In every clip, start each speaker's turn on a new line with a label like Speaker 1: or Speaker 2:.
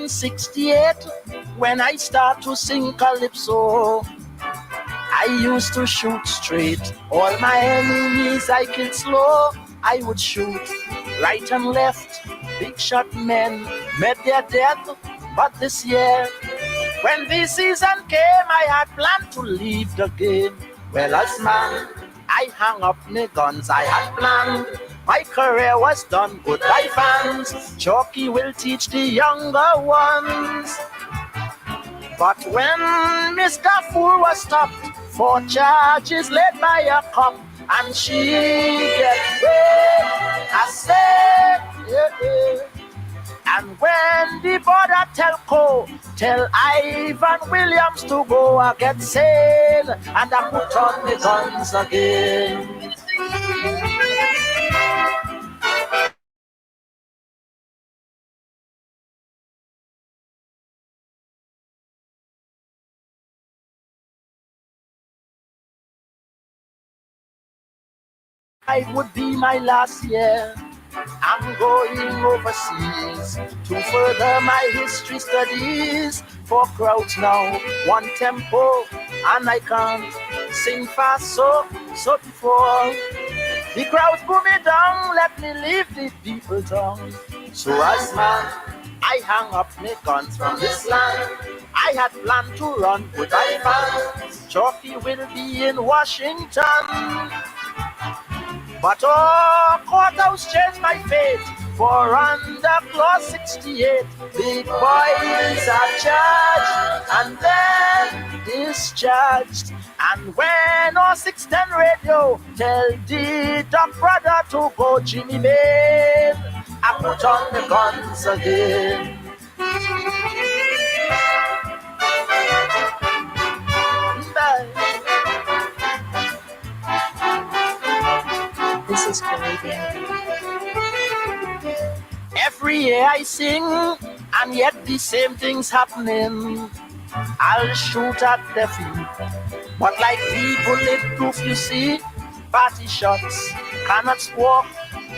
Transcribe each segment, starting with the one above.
Speaker 1: 1968, when I start to sing calypso, I used to shoot straight. All my enemies I killed slow. I would shoot right and left. Big shot men met their death. But this year, when the season came, I had planned to leave the game. Well, as man, I hung up my guns. I had planned. My career was done. Goodbye, fans. Chalky will teach the younger ones. But when Mr. Fool was stopped for charges laid by a cop, and she get away, I said, yeah. And when the border tell Ivan Williams to go, I get sane, and I put on the guns again. It would be my last year. I'm going overseas to further my history studies. 4 crowds now, 1 tempo, and I can't sing fast so before the crowds pull me down, let me leave the people down. So as man, I hang up my guns from this land. I had planned to run, but I found Chalky will be in Washington. But courthouse changed my fate, for under clause 68, big boys are charged and then discharged. And when 610 radio tell the dumb brother to go Jimmy Mail, I put on the guns again.
Speaker 2: This is Caribbean.
Speaker 1: Every year I sing, and yet the same thing's happening. I'll shoot at the feet, but like the bulletproof, you see, party shots cannot squawk.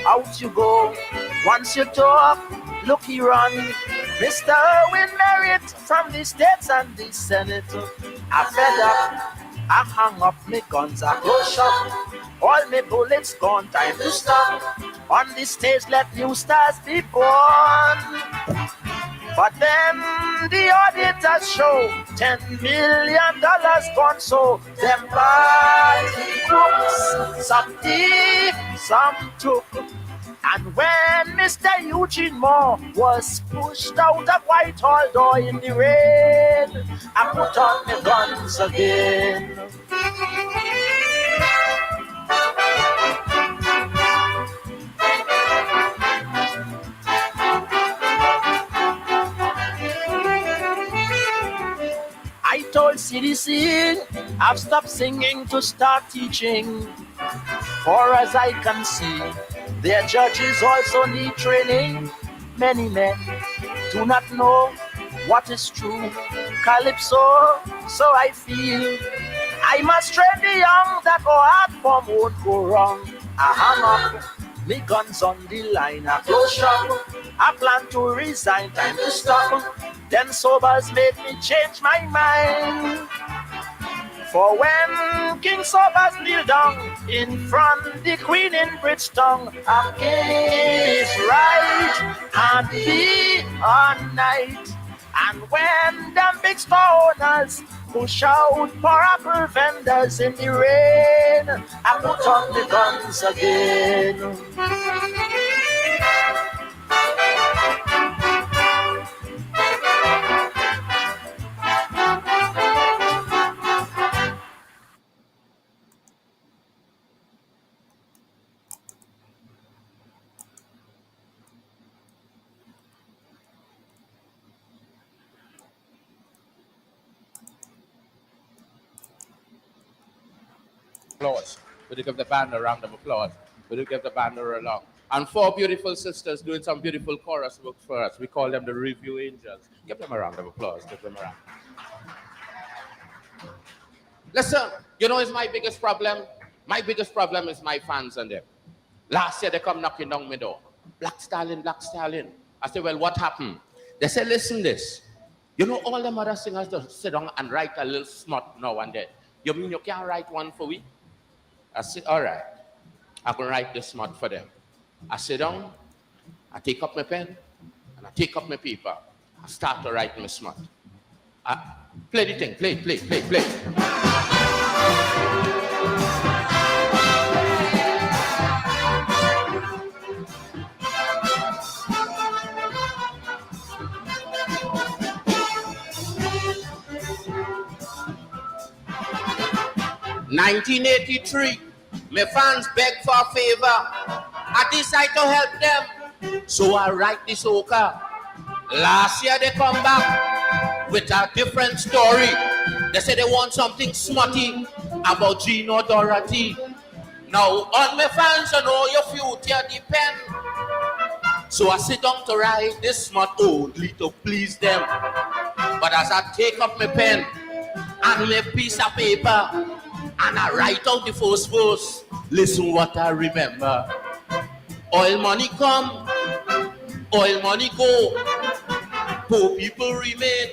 Speaker 1: Out you go. Once you talk, look he run. Mr. Owen Merritt from the States and the Senate. I fed up, I hung up my guns, I close shop. All my bullets gone, time to stop. On the stage, let new stars be born. But then the auditors show $10 million gone, so them party crooks, some thief, some took. And when Mr. Eugene Moore was pushed out of Whitehall door in the rain, I put on my guns again. I told CDC I've stopped singing to start teaching. For as I can see, their judges also need training. Many men do not know what is true. Calypso, so I feel I must train the young that go hard form won't go wrong. I hang up, me guns on the line, I close shop. I plan to resign, time to stop. Then sobers made me change my mind. For when King Sobers kneel down in front the Queen in Bridgetown, a king is right and be all night. And when them big store owners push out powerful vendors in the rain, I put on the guns again.
Speaker 3: Applause. Would you give the band a round of applause? Would you give the band a round? And 4 beautiful sisters doing some beautiful chorus work for us. We call them the Review Angels. Give them a round of applause. Give them a round. Listen, you know what's my biggest problem? My biggest problem is my fans and them. Last year they come knocking down my door. Black Stallion, Black Stallion. I said, well, what happened? They said, listen this. You know, all them other singers just sit down and write a little smut now and then. You mean you can't write one for we? I said, all right. I can write this smut for them. I sit down, I take up my pen, and I take up my paper. I start to write my smut. Play the thing, play. 1983, my fans beg for a favor. I decide to help them, so I write this soca. Last year they come back with a different story. They say they want something smutty about Gino Dorothy. Now, on my fans, you know your future depend. So I sit down to write this smut only to please them. But as I take up my pen and my piece of paper, and I write out the first verse, listen what I remember. Oil money come, oil money go. Poor people remain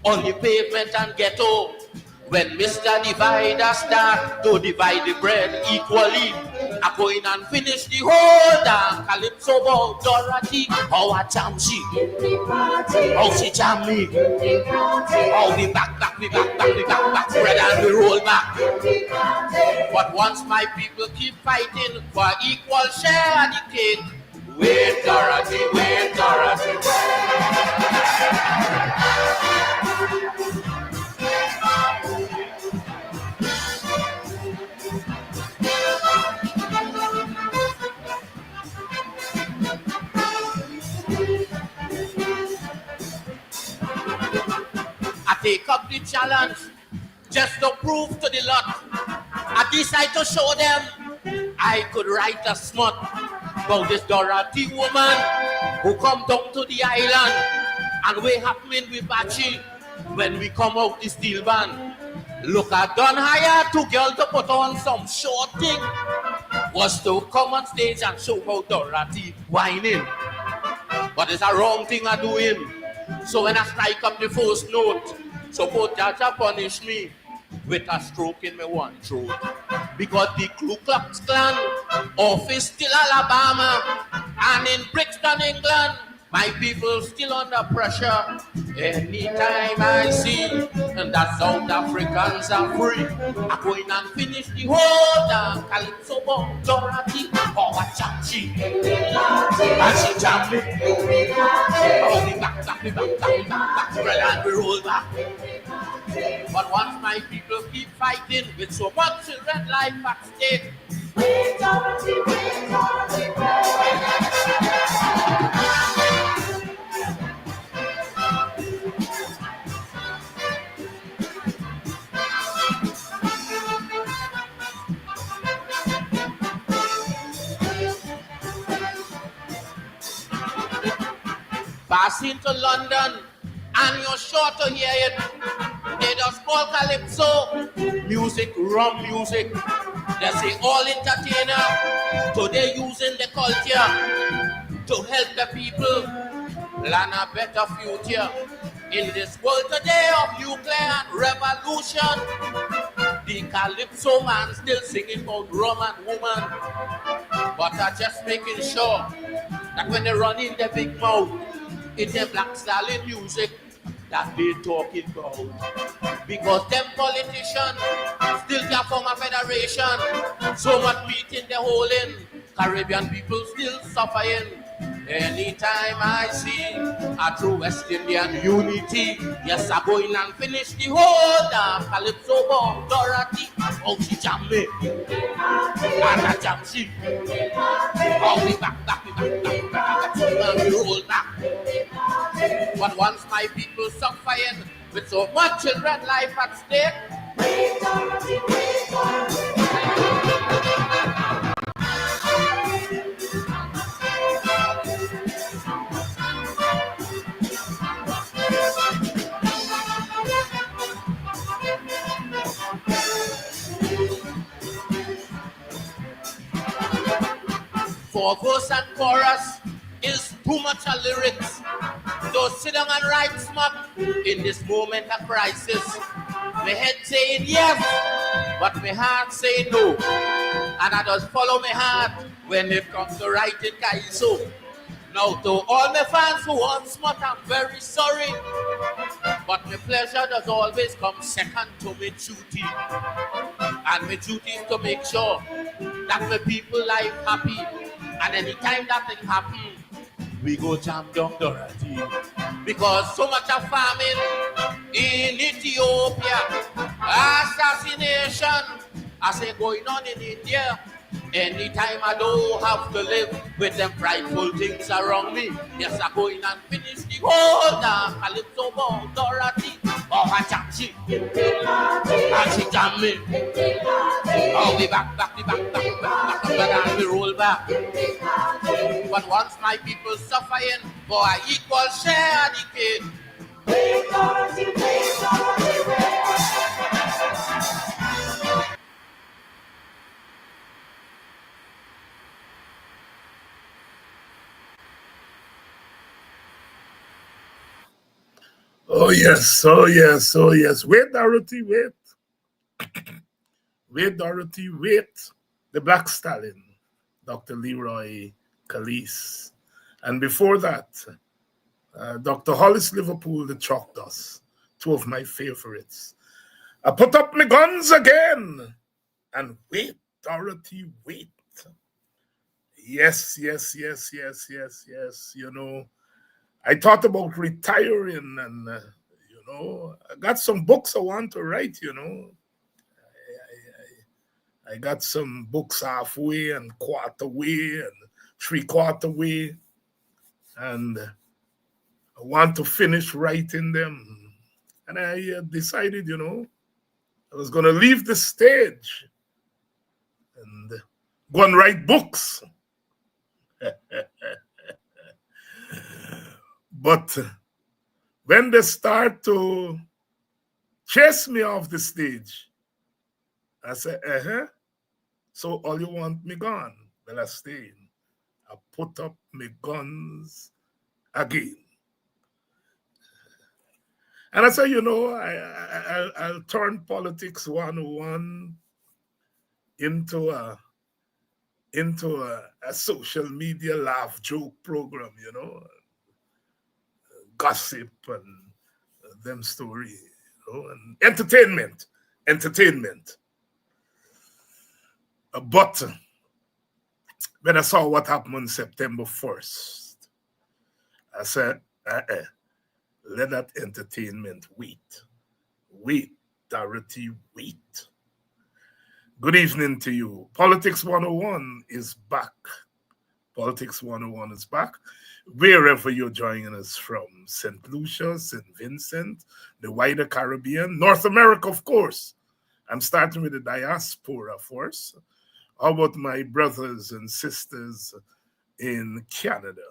Speaker 3: on the pavement and ghetto. When Mr. Divider start to divide the bread equally, I go in and finish the whole damn calypso about Dorothy. How I jam she, how she jam me, how we back, bread and we roll back. But once my people keep fighting for equal share of the cake, wait Dorothy, wait Dorothy, take up the challenge just to prove to the lot. I decide to show them I could write a smut about this Dorothy woman who come down to the island and we happening with Bachi when we come out the steel band. Look, I done hire two girls to put on some short thing. Was to come on stage and show how Dorothy whining. But it's a wrong thing I'm doing. So when I strike up the first note, suppose Jaja punish me with a stroke in my one throat. Because the Ku Klux Klan office still Alabama, and in Brixton, England, my people still under pressure. Anytime I see that South Africans are free, I go in and finish the whole damn calypso about Dorothy. Oh, I jam she, and she jam me. Oh, we back, and we roll back. But once my people keep fighting with so much children life at stake, wait, Dorothy, wait, Dorothy, passing to London, and you're sure to hear it. They just call calypso music, rum music. They say all entertainer today using the culture to help the people plan a better future. In this world today of nuclear and revolution, the calypso man still singing about rum and woman. But I'm just making sure that when they run in the big mouth, it's the black stallion music that they talking about. Because them politicians still can't form a federation. So much meat in the hole in. Caribbean people still suffering. Anytime I see a true West Indian unity, yes, I go in and finish the whole damn calypso about Dorothy. Oh, she jam me, and I jam she. Oh, we back, and we roll back. But once my people suffering with so much children life at stake, wait, Dorothy, wait, Dorothy. For verse and chorus is too much of lyrics. Don't sit down and write smart in this moment of crisis. My head saying yes, but my heart saying no. And I just follow my heart when it comes to writing Kaiso. Now to all my fans who want smart, I'm very sorry. But my pleasure does always come second to my duty. And my duty is to make sure that my people life happy. And anytime that thing happens, we go jam down Dorothy. Because so much of famine in Ethiopia, assassination, I say going on in India. Anytime I don't have to live with them frightful things around me, yes, I go in and finish the whole damn Calypso ball, Dorothy. Oh, I jam she, and she jam me. Oh, we back, and we roll back. But once my people suffering for an equal share of the cake.
Speaker 4: Oh yes, oh yes, oh yes. Wait, Dorothy, wait. Wait, Dorothy, wait. The Black Stallion, Dr. Leroy Calise. And before that, Dr. Hollis Liverpool, the Chalk Dust, two of my favorites. I put up my guns again. And wait, Dorothy, wait. Yes. You know, I thought about retiring and, I got some books I want to write, I got some books halfway and quarter way and three-quarter way. And I want to finish writing them. And I decided, I was going to leave the stage and go and write books. But when they start to chase me off the stage, I said, so all you want me gone? Well, I stay. I put up my guns again. And I said, I'll turn Politics 101 into a social media laugh joke program, gossip and them story, and entertainment. But when I saw what happened on September 1st, I said, let that entertainment wait. Wait, Dorothy, wait. Good evening to you. Politics 101 is back. Politics 101 is back. Wherever you're joining us from, St. Lucia, St. Vincent, the wider Caribbean, North America, of course. I'm starting with the diaspora first. How about my brothers and sisters in Canada?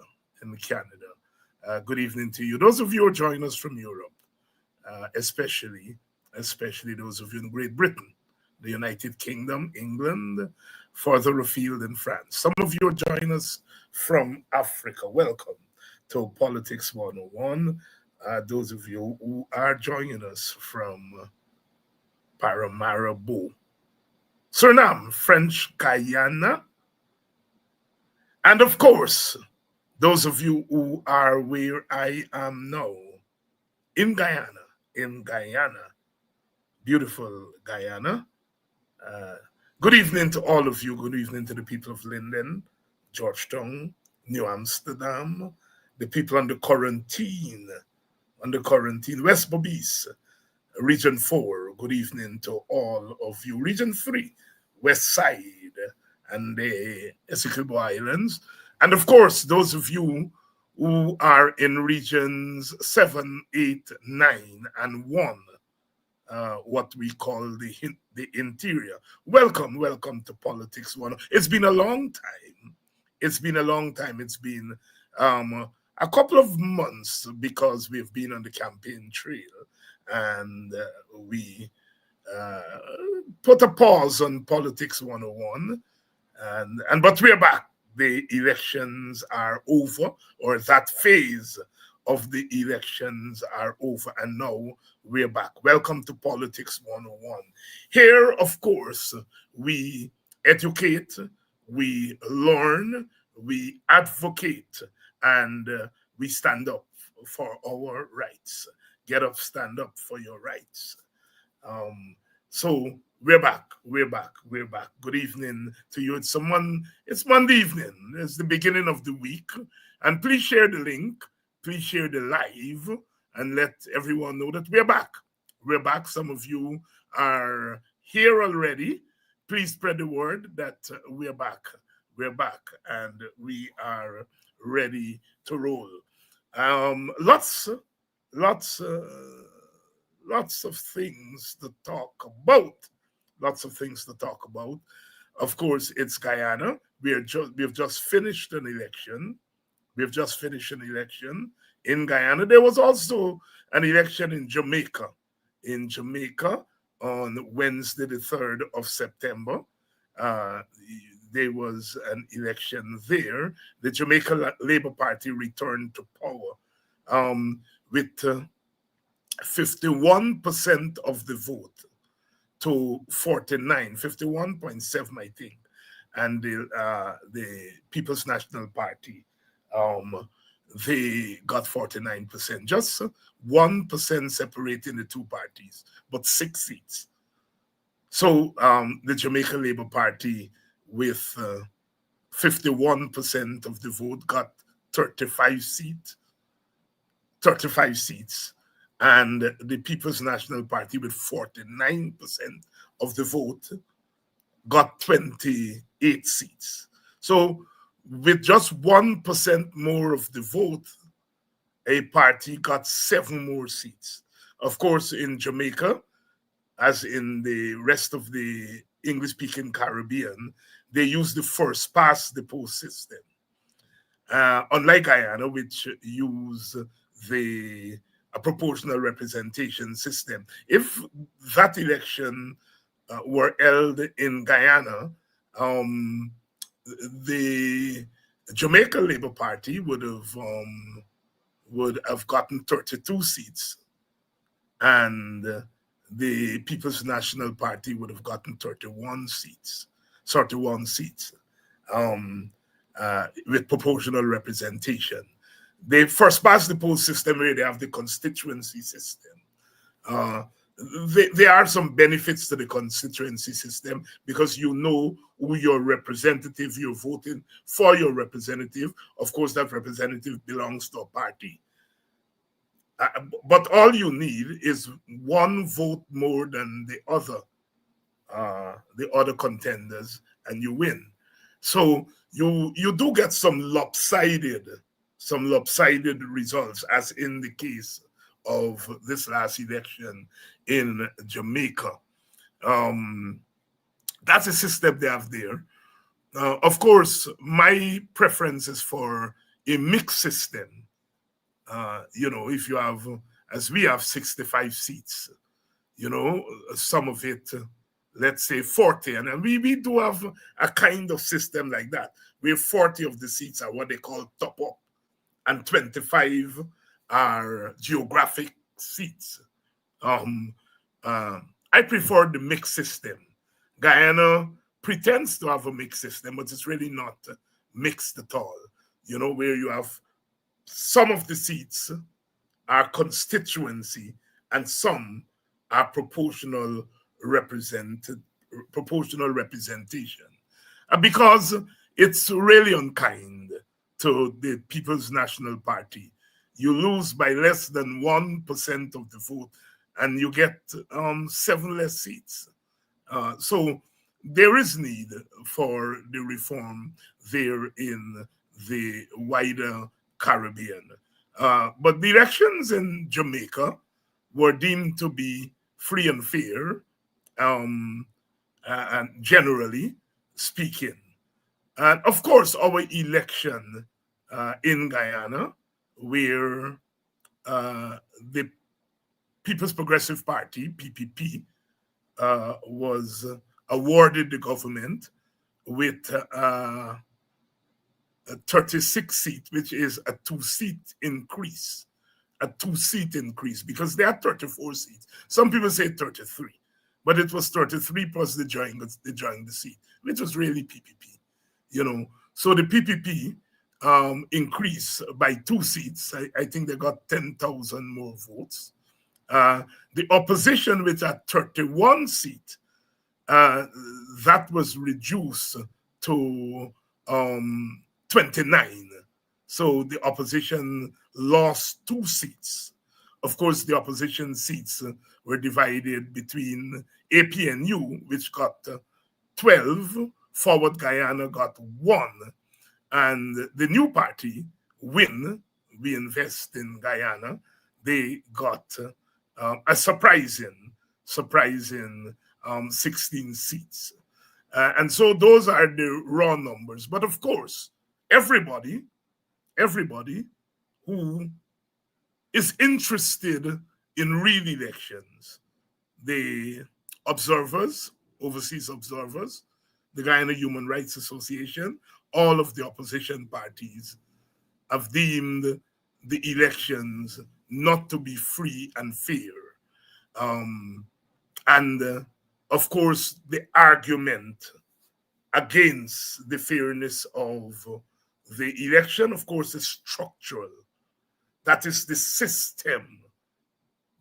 Speaker 4: Good evening to you. Those of you who are joining us from Europe, especially those of you in Great Britain, the United Kingdom, England, further afield in France. Some of you are joining us from Africa. Welcome to Politics 101. Those of you who are joining us from Paramaribo, Suriname, French Guyana, and of course, those of you who are where I am now, in Guyana, beautiful Guyana. Good evening to all of you. Good evening to the people of Linden, Georgetown, New Amsterdam, the people on the quarantine, West Bobis, Region 4. Good evening to all of you. Region 3, West Side, and the Essequibo Islands. And of course, those of you who are in regions 7, 8, 9, and 1, what we call the interior. Welcome to Politics 1. It's been a long time. It's been a couple of months because we've been on the campaign trail, and we put a pause on Politics 101, but we're back. The elections are over, or that phase of the elections are over, and now we're back. Welcome to Politics 101. Here, of course, we educate, we learn, we advocate, and we stand up for our rights. Get up, stand up for your rights. So we're back. We're back. We're back. Good evening to you. It's Monday evening. It's the beginning of the week. And please share the link. Please share the live and let everyone know that we're back. We're back. Some of you are here already. Please spread the word that we're back. We're back and we are ready to roll. Lots of things to talk about. Lots of things to talk about. Of course, it's Guyana. We've just finished an election. We've just finished an election in Guyana. There was also an election in Jamaica. In Jamaica on Wednesday, the 3rd of September. There was an election there. The Jamaica Labour Party returned to power with 51% of the vote to 51.7, I think. And the People's National Party, they got 49%. Just 1% separating the two parties, but 6 seats. So the Jamaica Labour Party, with 51% of the vote, got 35 seats. And the People's National Party, with 49% of the vote, got 28 seats. So with just 1% more of the vote, a party got 7 more seats. Of course, in Jamaica, as in the rest of the English-speaking Caribbean, they use the first past the post system. Unlike Guyana, which use a proportional representation system. If that election were held in Guyana, the Jamaica Labour Party would have gotten 32 seats, and the People's National Party would have gotten 31 seats, with proportional representation. They first past the post system where they have the constituency system. There are some benefits to the constituency system because you know who your representative, you're voting for your representative. Of course, that representative belongs to a party. But all you need is one vote more than the other contenders, and you win. So you do get some lopsided results, as in the case of this last election in Jamaica. That's a system they have there. Of course, my preference is for a mixed system. If you have, as we have 65 seats, some of it, let's say 40, and we do have a kind of system like that, where 40 of the seats are what they call top up, and 25 are geographic seats. I prefer the mixed system. Guyana pretends to have a mixed system, but it's really not mixed at all. Where you have some of the seats are constituency and some are proportional representation. Because it's really unkind to the People's National Party. You lose by less than 1% of the vote and you get 7 less seats. So there is need for the reform there in the wider Caribbean. But the elections in Jamaica were deemed to be free and fair, and generally speaking. And of course, our election in Guyana, where the People's Progressive Party, PPP, was awarded the government with a 36 seat, which is a 2-seat increase a 2-seat increase because they had 34 seats. Some people say 33, but it was 33 plus the join the seat, which was really PPP, you know. So the PPP increased by 2 seats. I think they got 10,000 more votes. The opposition, which had 31 seats, that was reduced to 29. So the opposition lost 2 seats. Of course, the opposition seats were divided between APNU, which got 12, Forward Guyana got 1, and the new party, WIN, We Invest in Guyana, they got a surprising 16 seats. And so those are the raw numbers. But of course, everybody who is interested in real elections, the observers, overseas observers, the Guyana Human Rights Association, all of the opposition parties have deemed the elections not to be free and fair. Of course, the argument against the fairness of the election, of course, is structural. That is the system.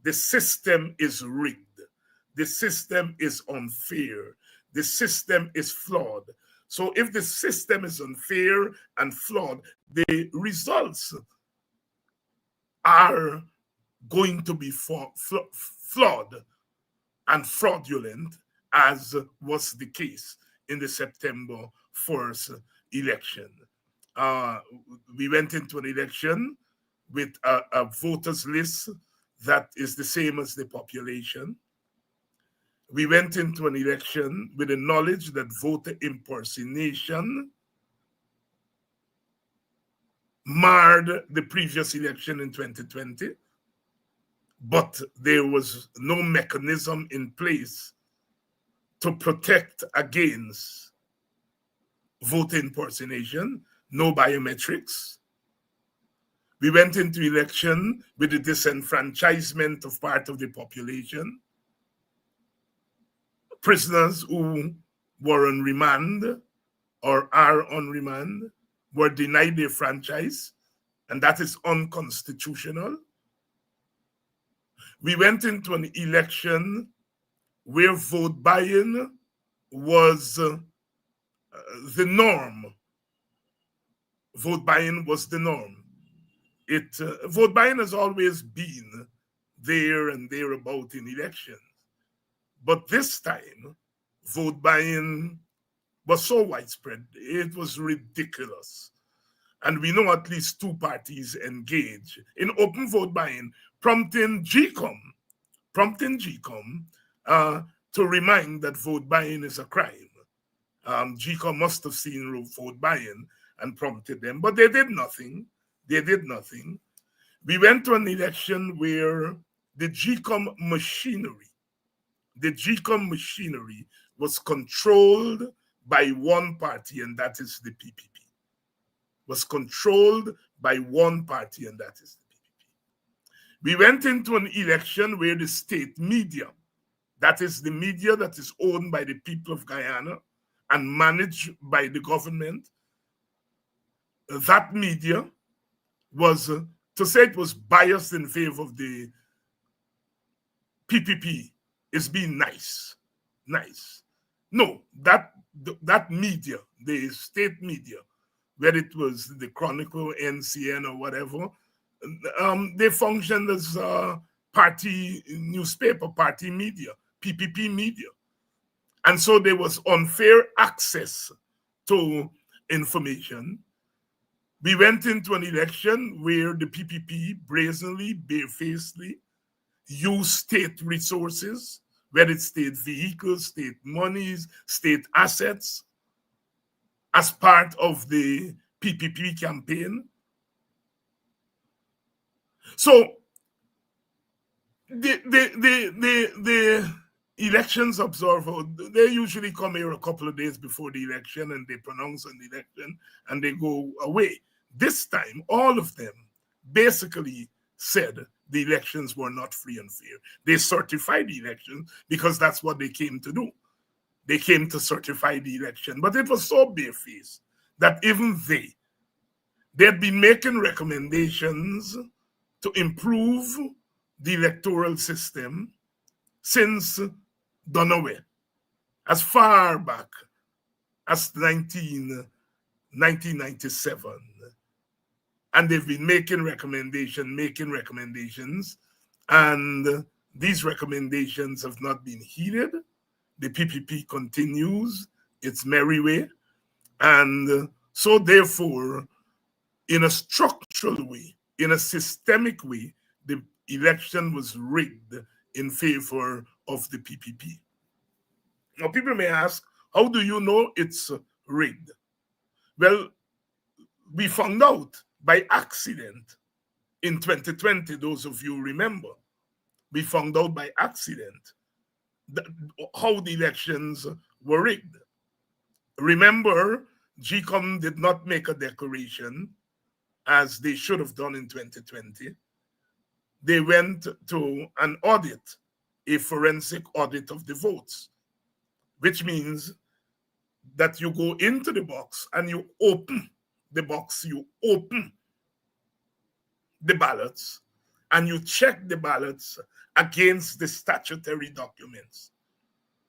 Speaker 4: The system is rigged. The system is unfair. The system is flawed. So if the system is unfair and flawed, the results are going to be flawed and fraudulent, as was the case in the September 1st election. We went into an election with a voters list that is the same as the population. We went into an election with the knowledge that voter impersonation marred the previous election in 2020, but there was no mechanism in place to protect against voter impersonation, no biometrics. We went into election with the disenfranchisement of part of the population. Prisoners who were on remand or are on remand were denied their franchise, and that is unconstitutional. We went into an election where vote buying was the norm. Vote buying was the norm. Vote buying has always been there and thereabout in elections. But this time, vote buying was so widespread, it was ridiculous. And we know at least 2 parties engaged in open vote buying, prompting GCOM to remind that vote buying is a crime. GCOM must have seen vote buying and prompted them, but they did nothing. They did nothing. We went to an election where the GCOM machinery was controlled by one party, and that is the PPP. Was controlled by one party, and that is the PPP. We went into an election where the state media, that is the media that is owned by the people of Guyana and managed by the government, that media was, to say it was biased in favor of the PPP is being nice. No, that media, the state media, whether it was the Chronicle, NCN, or whatever, they functioned as party newspaper, party media, PPP media. And so there was unfair access to information. We went into an election where the PPP brazenly, barefacedly used state resources, whether it's state vehicles, state monies, state assets, as part of the PPP campaign. So the elections observer, they usually come here a couple of days before the election and they pronounce an election and they go away. This time, all of them basically said the elections were not free and fair. They certified the election because that's what they came to do. They came to certify the election, but it was so barefaced that even they'd been making recommendations to improve the electoral system since Dunaway, as far back as 1997. And they've been making recommendations, and these recommendations have not been heeded. The PPP continues its merry way. And so therefore, in a structural way, in a systemic way, the election was rigged in favor of the PPP. Now, people may ask, how do you know it's rigged? Well, we found out by accident in 2020, those of you remember. We found out by accident how the elections were rigged. Remember, GCOM did not make a declaration as they should have done in 2020. They went to an audit, a forensic audit of the votes, which means that you go into the box and you open the box, you open the ballots, and you check the ballots against the statutory documents.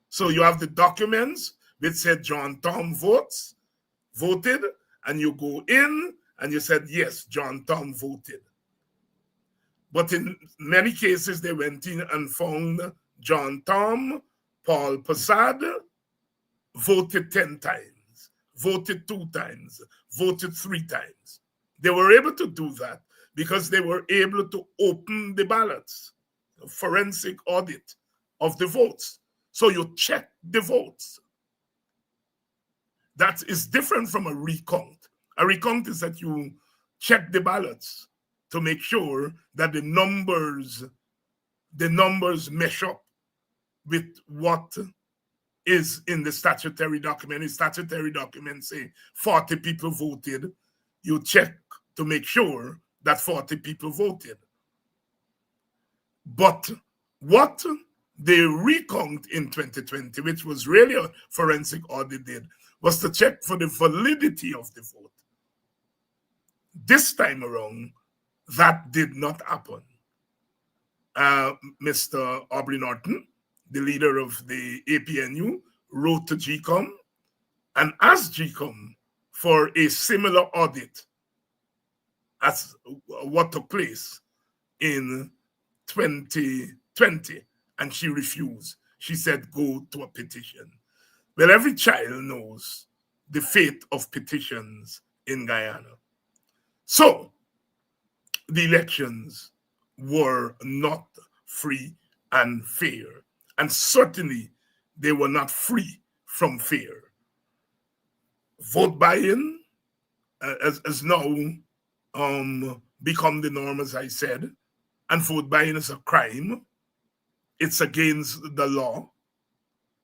Speaker 4: So you have the documents which said John Tom voted, and you go in and you said, yes, John Tom voted. But in many cases, they went in and found John Tom, Paul Passad, voted 10 times, voted 2 times, voted 3 times. They were able to do that because they were able to open the ballots, a forensic audit of the votes. So you check the votes. That is different from a recount. A recount is that you check the ballots to make sure that the numbers mesh up with what is in the statutory document. The statutory document say 40 people voted. You check to make sure that 40 people voted. But what the recount in 2020, which was really a forensic audit, did was to check for the validity of the vote. This time around, that did not happen. Mr. Aubrey Norton, the leader of the APNU, wrote to GCOM and asked GCOM for a similar audit as what took place in 2020, and she refused. She said, go to a petition. Well, every child knows the fate of petitions in Guyana. So, the elections were not free and fair, and certainly they were not free from fear. Vote buying has now become the norm, as I said, and vote buying is a crime. It's against the law.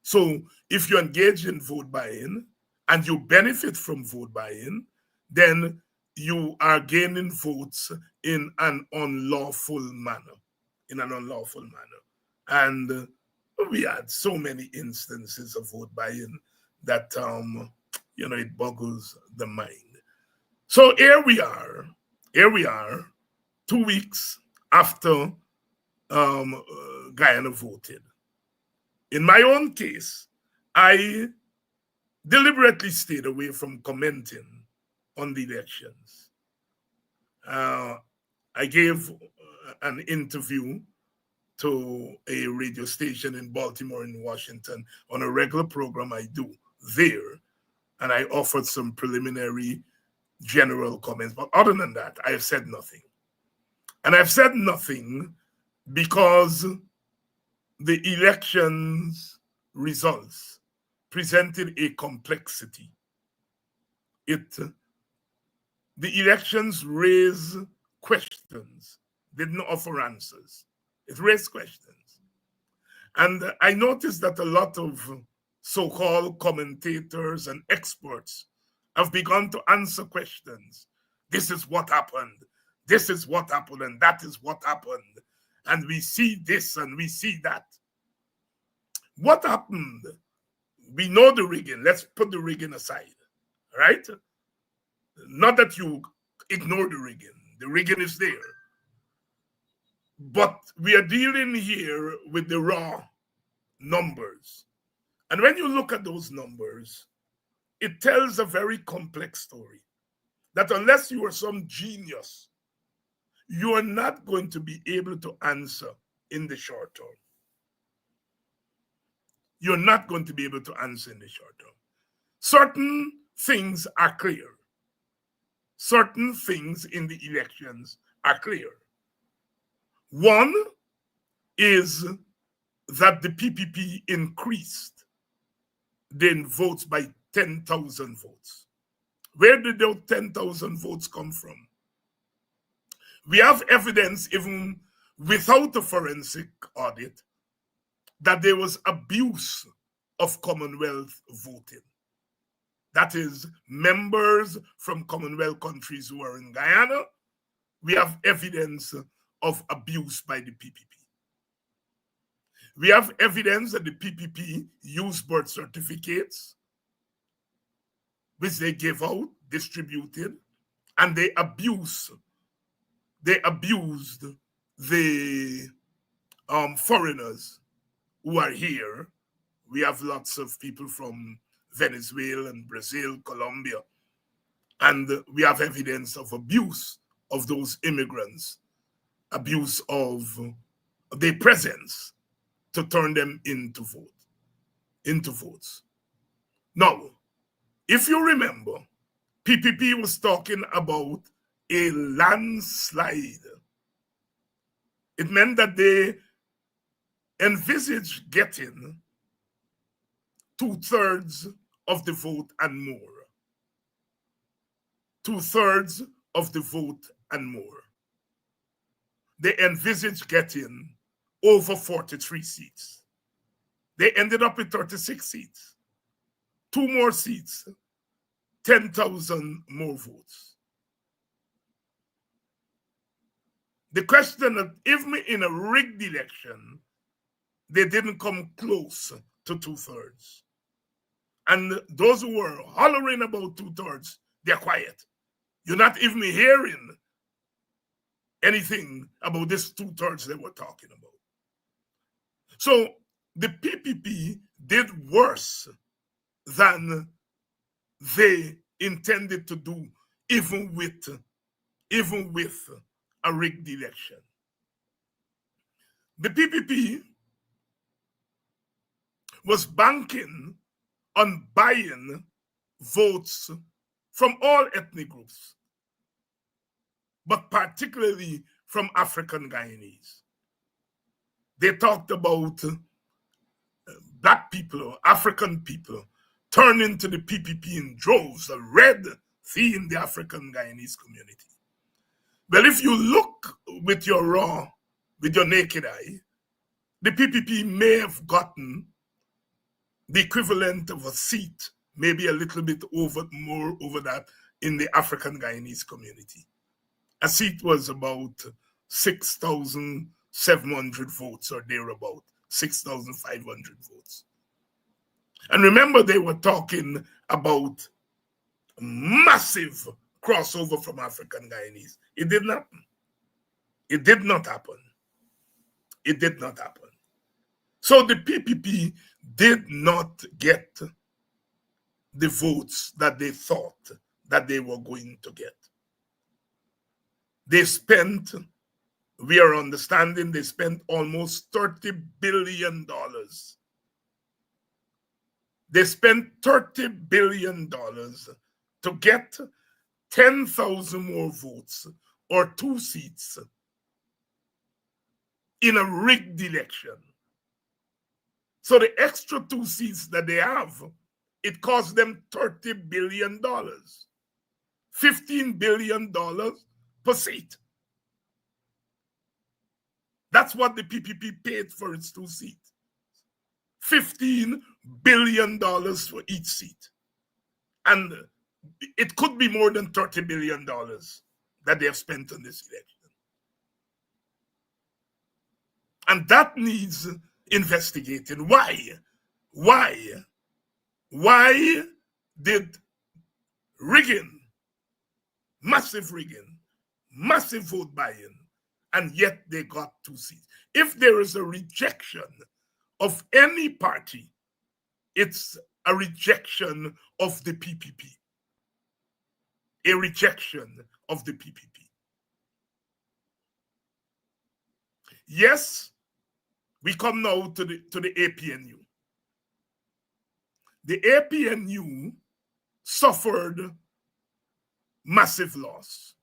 Speaker 4: So if you engage in vote buying and you benefit from vote buying, then you are gaining votes in an unlawful manner. And we had so many instances of vote buying that, it boggles the mind. So here we are, 2 weeks after Guyana voted. In my own case, I deliberately stayed away from commenting on the elections. I gave an interview to a radio station in Baltimore and Washington on a regular program I do there, and I offered some preliminary general comments. But other than that, I have said nothing. And I've said nothing because the elections results presented a complexity. The elections raise questions, didn't offer answers. It raised questions. And I noticed that a lot of so-called commentators and experts have begun to answer questions. This is what happened. this is what happened and that is what happened, and we see this and we see that. What happened? We know the rigging. Let's put the rigging aside, right? Not that you ignore the rigging. The rigging is there. But we are dealing here with the raw numbers. And when you look at those numbers, it tells a very complex story. That unless you are some genius, you are not going to be able to answer in the short term. You're not going to be able to answer in the short term. Certain things are clear. Certain things in the elections are clear. One is that the PPP increased their votes by 10,000 votes. Where did those 10,000 votes come from? We have evidence, even without a forensic audit, that there was abuse of Commonwealth voting. That is, members from Commonwealth countries who are in Guyana, we have evidence of abuse by the PPP. We have evidence that the PPP used birth certificates, which they gave out, distributed, and they abused the foreigners who are here. We have lots of people from Venezuela and Brazil, Colombia, and we have evidence of abuse of those immigrants, abuse of their presence to turn them into votes. Now, if you remember, PPP was talking about a landslide. It meant that they envisaged getting 2/3 of the vote and more. 2/3 of the vote and more. They envisaged getting over 43 seats. They ended up with 36 seats. 2 more seats, 10,000 more votes. The question that if in a rigged election, they didn't come close to 2/3. And those who were hollering about 2/3, they're quiet. You're not even hearing anything about this 2/3 they were talking about. So the PPP did worse than they intended to do, even with a rigged election. The PPP was banking on buying votes from all ethnic groups, but particularly from African Guyanese. They talked about Black people, African people, turning to the PPP in droves, a red theme in the African Guyanese community. Well, if you look with your naked eye, the PPP may have gotten the equivalent of a seat, maybe a little bit more over that in the African Guyanese community. A seat was about 6,700 votes or thereabout, 6,500 votes. And remember, they were talking about massive crossover from African Guyanese. It didn't happen. It did not happen. It did not happen. So the PPP did not get the votes that they thought that they were going to get. They spent, we are understanding, they spent almost $30 billion. They spent $30 billion to get 10,000 more votes or 2 seats in a rigged election. So the extra 2 seats that they have, it cost them $30 billion, $15 billion per seat. That's what the PPP paid for its 2 seats. $15 billion for each seat. And it could be more than $30 billion that they have spent on this election. And that needs investigating. Why? Why did rigging, massive vote buying, and yet they got 2 seats? If there is a rejection of any party, it's a rejection of the PPP. A rejection of the PPP. Yes, we come now to the APNU. The APNU suffered massive loss.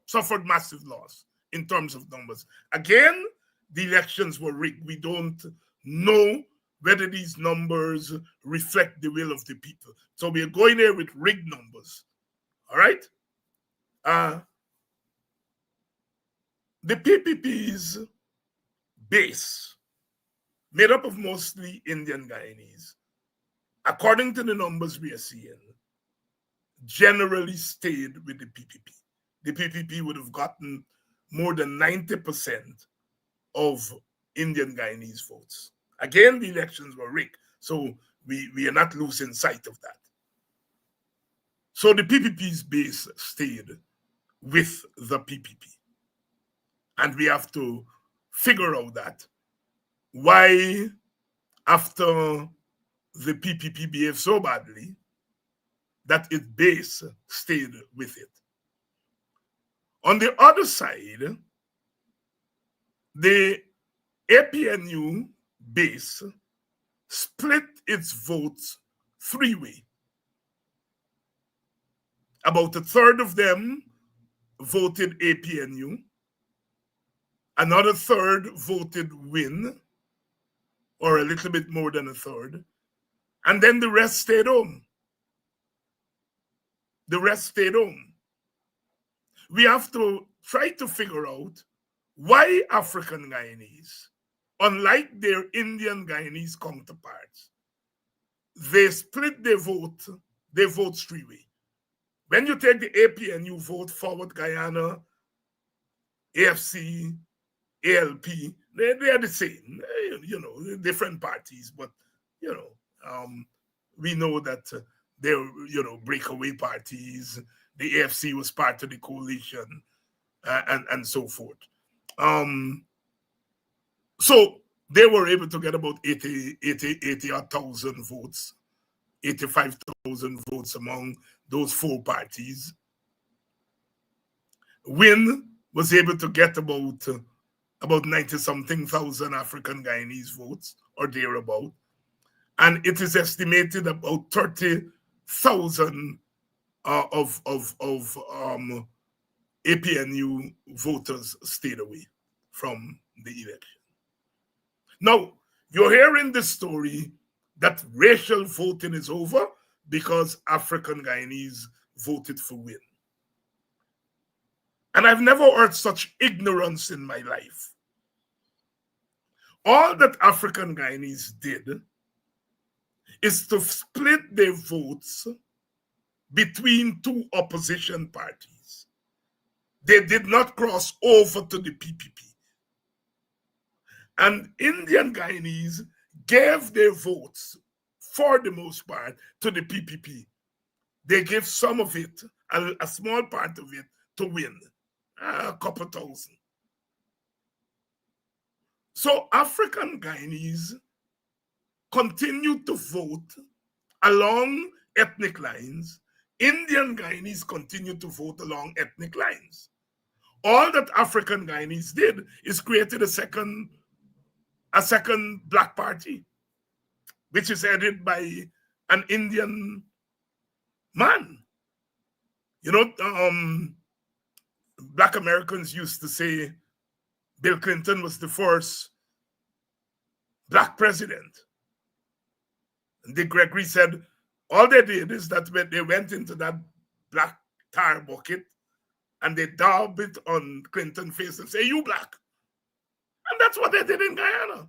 Speaker 4: Suffered massive loss in terms of numbers. Again, the elections were rigged. We don't know whether these numbers reflect the will of the people. So we are going there with rigged numbers. All right? The PPP's base, made up of mostly Indian Guyanese, according to the numbers we are seeing, generally stayed with the PPP. The PPP would have gotten more than 90% of Indian Guyanese votes. Again, the elections were rigged, so we are not losing sight of that. So the PPP's base stayed with the PPP. And we have to figure out that. Why, after the PPP behaved so badly, that its base stayed with it. On the other side, the APNU base split its votes 3-way. About a third of them voted APNU, another third voted WIN, or a little bit more than a third, and then the rest stayed home. The rest stayed home. We have to try to figure out why African Guyanese, unlike their Indian Guyanese counterparts, they split their votes 3-way. When you take the APNU vote, Forward Guyana, AFC, ALP, they are the same, different parties, but, we know that they're, breakaway parties. The AFC was part of the coalition, and so forth. So they were able to get about 80,000 votes, 85,000 votes among those 4 parties. WIN was able to get about 90-something thousand African Guyanese votes, or thereabout. And it is estimated about 30,000 of APNU voters stayed away from the election. Now, you're hearing the story that racial voting is over because African Guyanese voted for WIN. And I've never heard such ignorance in my life. All that African Guyanese did is to split their votes between 2 opposition parties. They did not cross over to the PPP. And Indian Guyanese gave their votes, for the most part, to the PPP. They gave some of it, a small part of it, to WIN, a couple thousand. So African Guyanese continued to vote along ethnic lines. Indian Guyanese continued to vote along ethnic lines. All that African Guyanese did is created a second black party, which is headed by an Indian man. Black Americans used to say Bill Clinton was the first black president. And Dick Gregory said all they did is that when they went into that black tar bucket and they daubed it on Clinton's face and say, "You black." And that's what they did in Guyana.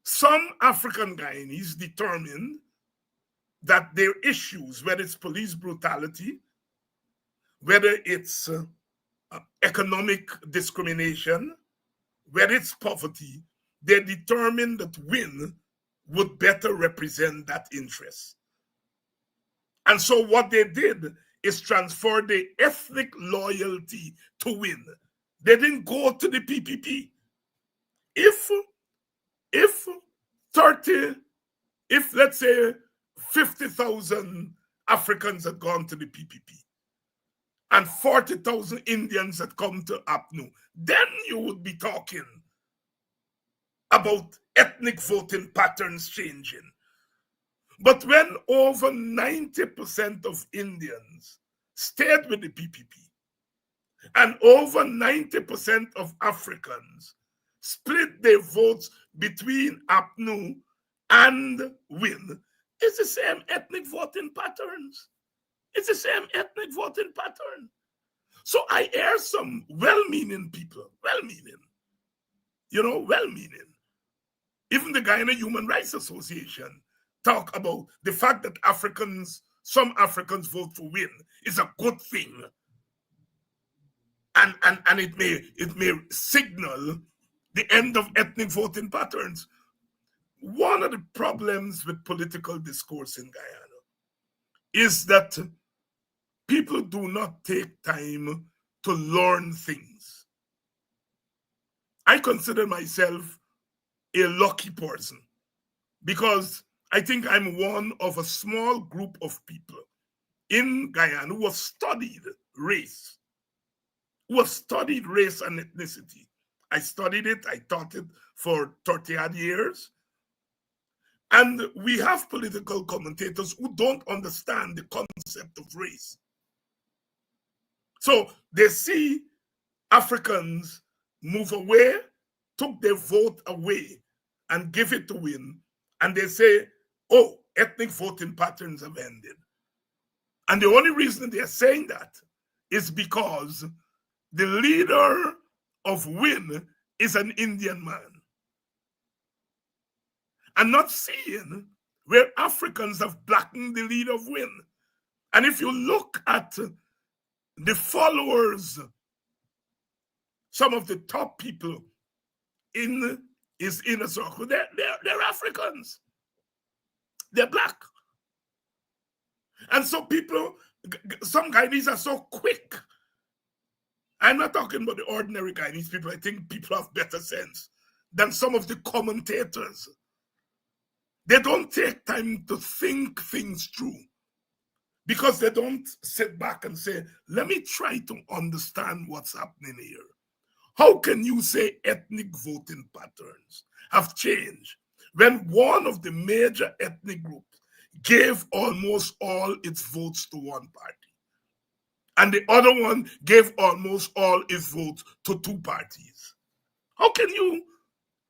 Speaker 4: Some African Guyanese determined that their issues, whether it's police brutality, whether it's economic discrimination, whether it's poverty, they determined that Win would better represent that interest. And so what they did is transfer the ethnic loyalty to Win. They didn't go to the PPP. If let's say 50,000 Africans had gone to the PPP and 40,000 Indians had come to APNU, then you would be talking about ethnic voting patterns changing. But when over 90% of Indians stayed with the PPP and over 90% of Africans split their votes between APNU and WIN, it's the same ethnic voting patterns. It's the same ethnic voting pattern. So I hear some well-meaning people, well-meaning. Even the Guyana Human Rights Association talk about the fact that some Africans vote for WIN is a good thing. And it may signal the end of ethnic voting patterns. One of the problems with political discourse in Guyana is that people do not take time to learn things. I consider myself a lucky person because I think I'm one of a small group of people in Guyana who have studied race, and ethnicity. I studied it, I taught it for 30-odd years. And we have political commentators who don't understand the concept of race. So they see Africans move away, took their vote away, and give it to WIN, and they say, oh, ethnic voting patterns have ended. And the only reason they're saying that is because the leader of WIN is an Indian man. And not seeing where Africans have blackened the leader of WIN. And if you look at the followers, some of the top people in his inner circle, they're Africans. They're black. And so some Guyanese are so quick. I'm not talking about the ordinary Guyanese people. I think people have better sense than some of the commentators. They don't take time to think things through because they don't sit back and say, let me try to understand what's happening here. How can you say ethnic voting patterns have changed when one of the major ethnic groups gave almost all its votes to one party and the other one gave almost all its votes to two parties? How can you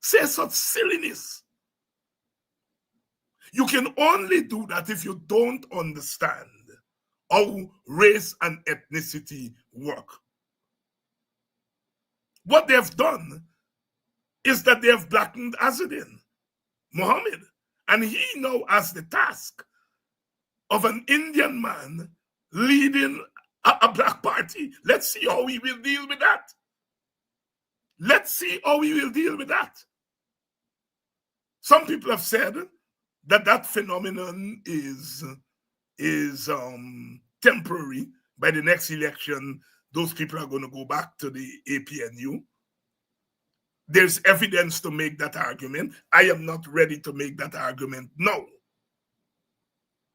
Speaker 4: say such silliness? You can only do that if you don't understand how race and ethnicity work. What they've done is that they have blackened Azadin Muhammad, and he now has the task of an Indian man leading a black party. Let's see how he will deal with that. Some people have said that phenomenon is temporary. By the next election, those people are going to go back to the APNU. There's evidence to make that argument. I am not ready to make that argument now.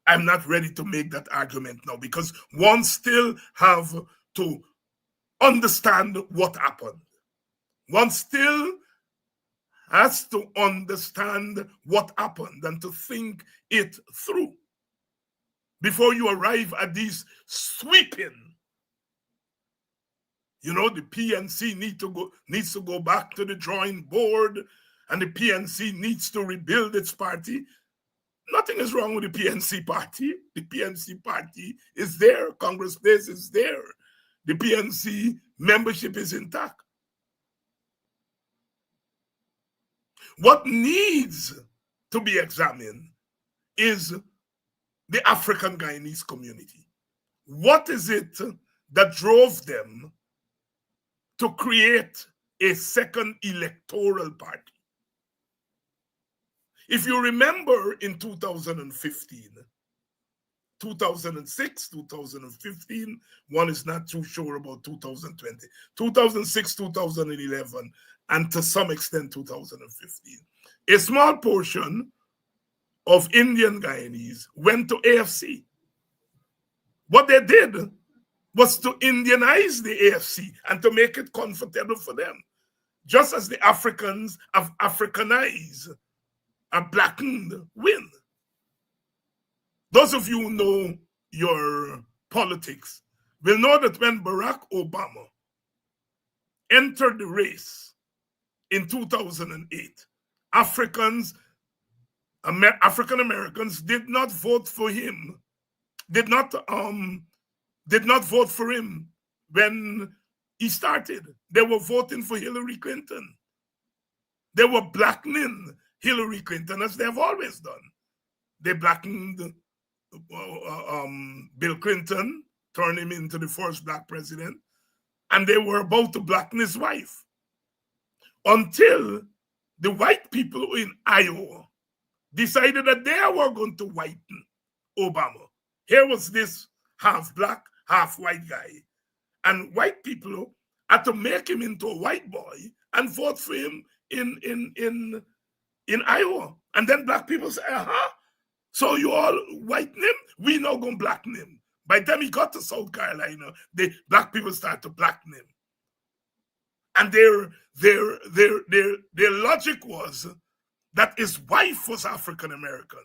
Speaker 4: I'm not ready to make that argument now because one still have to understand what happened. One still has to understand what happened and to think it through before you arrive at these sweeping. The PNC needs to go back to the drawing board, and the PNC needs to rebuild its party. Nothing is wrong with the PNC party. The PNC party is there. Congress Place is there. The PNC membership is intact. What needs to be examined is the African Guyanese community? What is it that drove them to create a second electoral party? If you remember in 2015, 2006, 2015, one is not too sure about 2020, 2006, 2011, and to some extent 2015. A small portion of Indian Guyanese went to AFC. What they did was to Indianize the AFC and to make it comfortable for them, just as the Africans have Africanized a blackened win. Those of you who know your politics will know that when Barack Obama entered the race in 2008, African Americans did not vote for him, did not vote for him when he started. They were voting for Hillary Clinton. They were blackening Hillary Clinton as they have always done. They blackened Bill Clinton, turned him into the first black president, and they were about to blacken his wife until the white people in Iowa decided that they were going to whiten Obama. Here was this half black, half white guy, and white people had to make him into a white boy and vote for him in Iowa. And then black people say, so you all whiten him? We now going to blacken him. By the time he got to South Carolina, the black people started to blacken him. And their logic was that his wife was African American,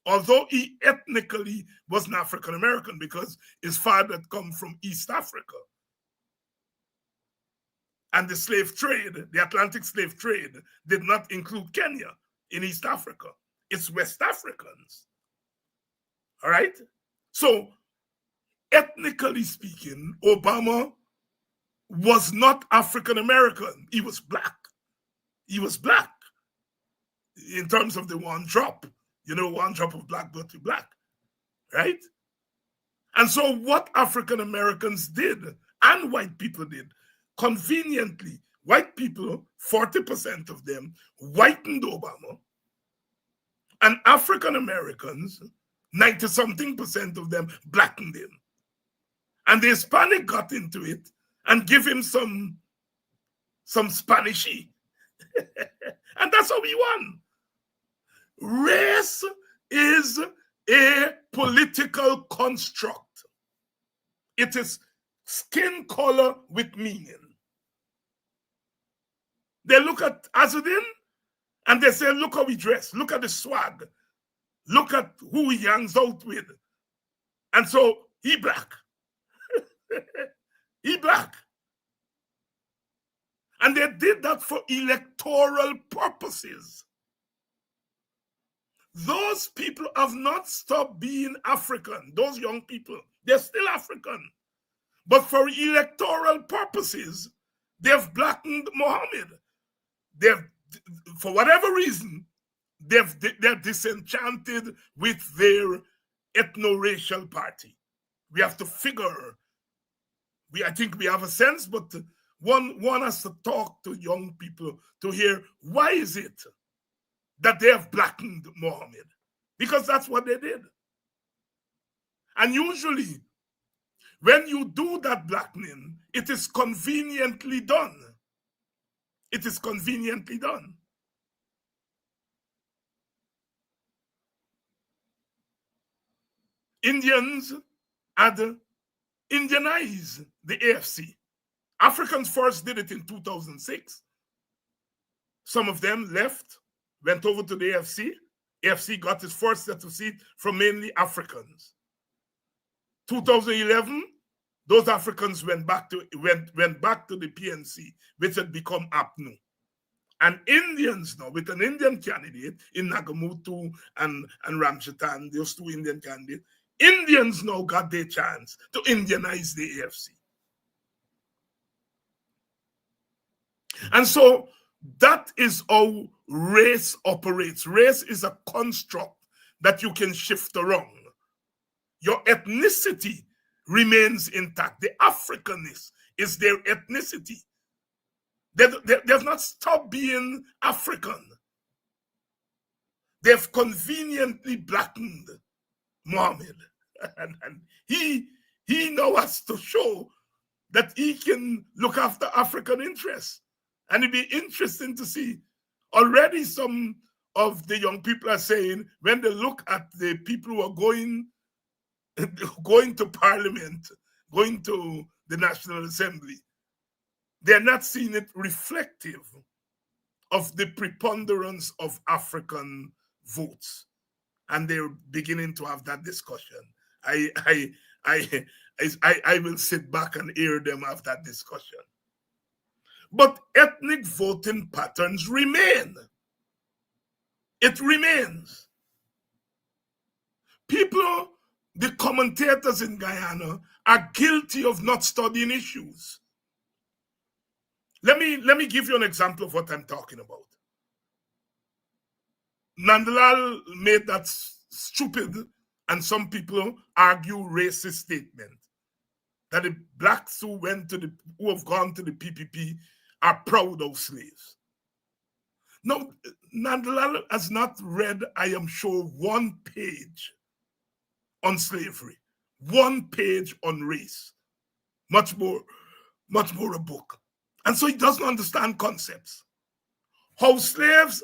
Speaker 4: although he ethnically wasn't African American because his father had come from East Africa. And the slave trade, the Atlantic slave trade, did not include Kenya in East Africa. It's West Africans. All right? So, ethnically speaking, Obama was not African American. He was black. He was black in terms of the one drop. You know, one drop of black blood to black. Right? And so what African Americans did and white people did, conveniently, white people, 40% of them, whitened Obama. And African Americans, 90-something% of them, blackened him. And the Hispanic got into it and give him some Spanishy. And that's how we won. Race is a political construct. It is skin color with meaning. They look at Azudin and they say, look how he dressed. Look at the swag. Look at who he hangs out with. And so he black. He black. And they did that for electoral purposes. Those people have not stopped being African. Those young people, they're still African. But for electoral purposes, they've blackened Mohammed. They've, for whatever reason, they're disenchanted with their ethno-racial party. We have to figure. I think we have a sense, but one has to talk to young people to hear why is it that they have blackened Mohammed? Because that's what they did. And usually, when you do that blackening, it is conveniently done. It is conveniently done. Indians had Indianized the AFC. Africans first did it in 2006. Some of them left, went over to the AFC. AFC got its first set of seats from mainly Africans. 2011, those Africans went back to the PNC, which had become APNU. And Indians now, with an Indian candidate in Nagamutu and Ramchatan, those two Indian candidates, Indians now got their chance to Indianize the AFC. And so that is how race operates. Race is a construct that you can shift around. your ethnicity remains intact. The Africanness is their ethnicity. They've not stopped being African. They've conveniently blackened Muhammad. And he now has to show that he can look after African interests. And it'd be interesting to see. Already some of the young people are saying, when they look at the people who are going to Parliament, going to the National Assembly, they're not seeing it reflective of the preponderance of African votes. And they're beginning to have that discussion. I will sit back and hear them have that discussion. But ethnic voting patterns remain. It remains. People, the commentators in Guyana, are guilty of not studying issues. Let me give you an example of what I'm talking about. Nandalal made that stupid, and some people argue racist statement that the blacks who have gone to the PPP are proud of slaves. No, Nandalal has not read, I am sure, one page on slavery, one page on race, much more a book. And so he doesn't understand concepts. House slave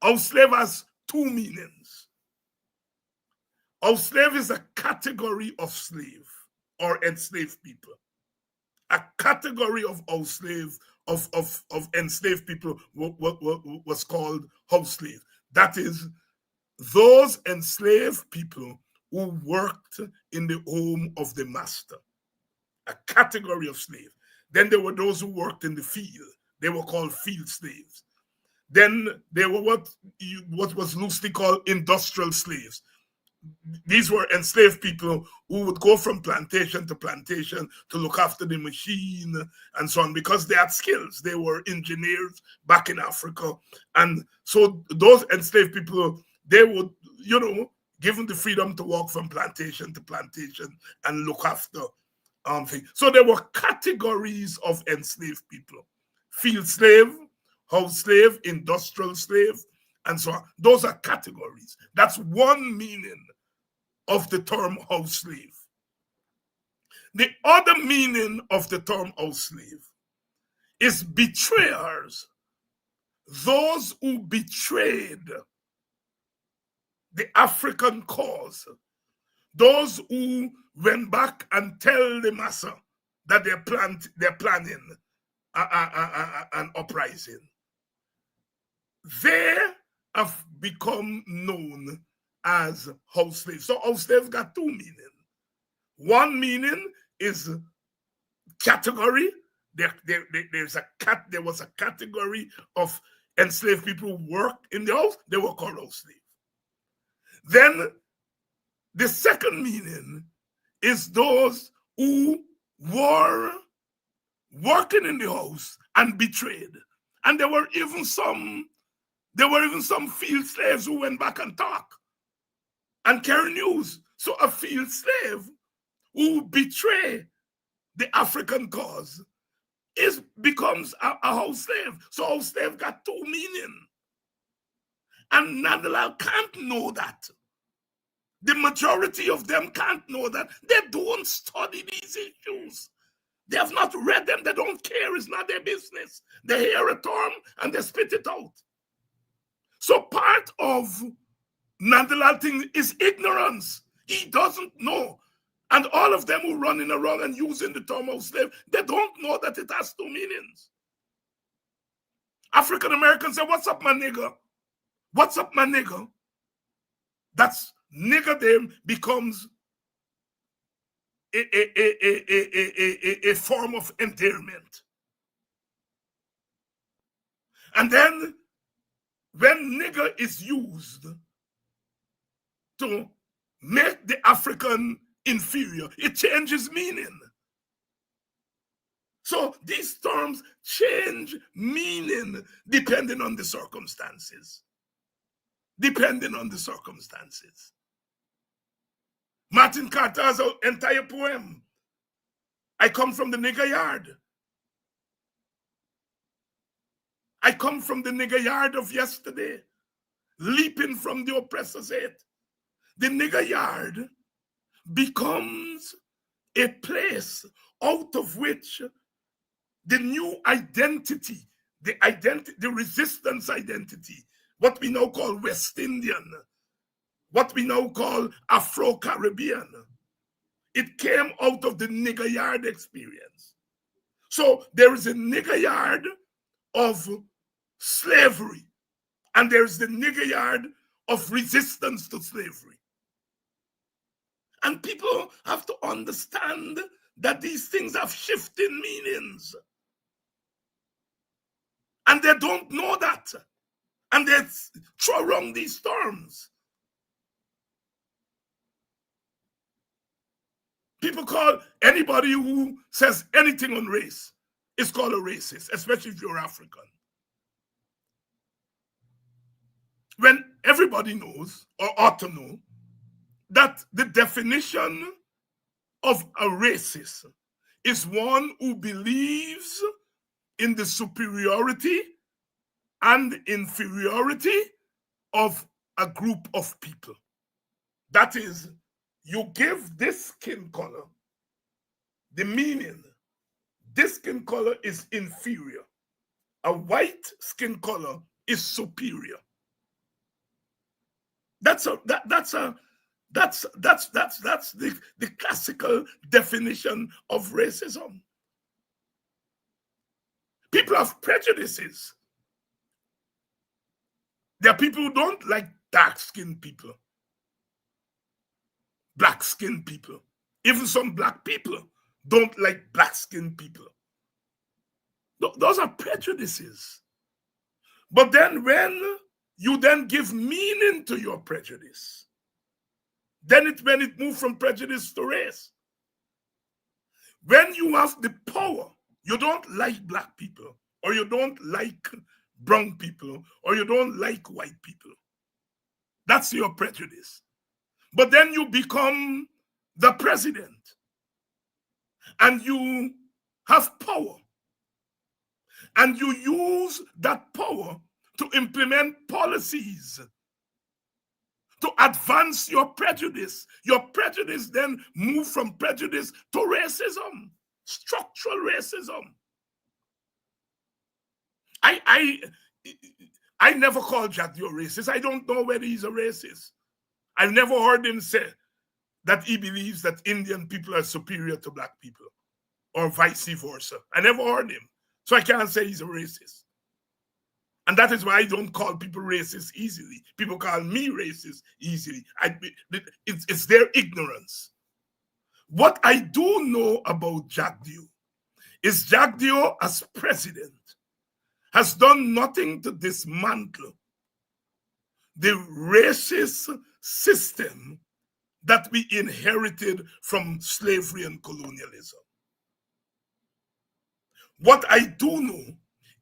Speaker 4: has two meanings. House slave is a category of slave or enslaved people. A category of house slave, of enslaved people was called house slave. That is, those enslaved people who worked in the home of the master. A category of slave. Then there were those who worked in the field. They were called field slaves. Then there were what was loosely called industrial slaves. These were enslaved people who would go from plantation to look after the machine and so on, because they had skills. They were engineers back in Africa. And so those enslaved people, they would, given the freedom to walk from plantation to plantation and look after things. So there were categories of enslaved people. Field slave, house slave, industrial slave, and so on. Those are categories. That's one meaning of the term house slave. The other meaning of the term house slave is betrayers. Those who betrayed the African cause. Those who went back and tell the massa that they're planning an uprising. They have become known as house slaves. So house slaves got two meanings. One meaning is category. There was a category of enslaved people who worked in the house. They were called house slaves. Then the second meaning is those who were working in the house and betrayed. And there were even some field slaves who went back and talked and carry news. So a field slave who betray the African cause becomes a house slave. So house slave got two meanings. And Nandalal can't know that. The majority of them can't know that. They don't study these issues. They have not read them. They don't care. It's not their business. They hear a term and they spit it out. So part of Nandalal thing is ignorance. He doesn't know. And all of them who running around and using the term of slave, they don't know that it has two meanings. African Americans say, "What's up, my nigga? What's up, my nigga?" That's nigger them becomes a form of endearment. And then when nigger is used to make the African inferior, it changes meaning. So these terms change meaning depending on the circumstances. Depending on the circumstances. Martin Carter has an entire poem. I come from the nigger yard. I come from the nigger yard of yesterday, leaping from the oppressor's head. The nigger yard becomes a place out of which the new identity, the resistance identity, what we now call West Indian, what we now call Afro-Caribbean, it came out of the nigger yard experience. So there is a nigger yard of slavery, and there's the nigger yard of resistance to slavery. And people have to understand that these things have shifting meanings. And they don't know that. And they throw around these terms. People call anybody who says anything on race is called a racist, especially if you're African. When everybody knows, or ought to know, that the definition of a racist is one who believes in the superiority and inferiority of a group of people. That is, you give this skin color the meaning, this skin color is inferior. A white skin color is superior. That's the classical definition of racism. People have prejudices. There are people who don't like dark-skinned people, black-skinned people. Even some black people don't like black-skinned people. Those are prejudices. But then when you then give meaning to your prejudice, then when it moves from prejudice to race. When you have the power, you don't like black people, or you don't like brown people, or you don't like white people. That's your prejudice. But then you become the president, and you have power, and you use that power to implement policies to advance your prejudice. Your prejudice then move from prejudice to racism, structural racism. I never called Jack Dio racist. I don't know whether he's a racist. I've never heard him say that he believes that Indian people are superior to black people or vice versa. I never heard him. So I can't say he's a racist. And that is why I don't call people racist easily. People call me racist easily. It's their ignorance. What I do know about Jack Dio is Jack Dio as president has done nothing to dismantle the racist system that we inherited from slavery and colonialism. What I do know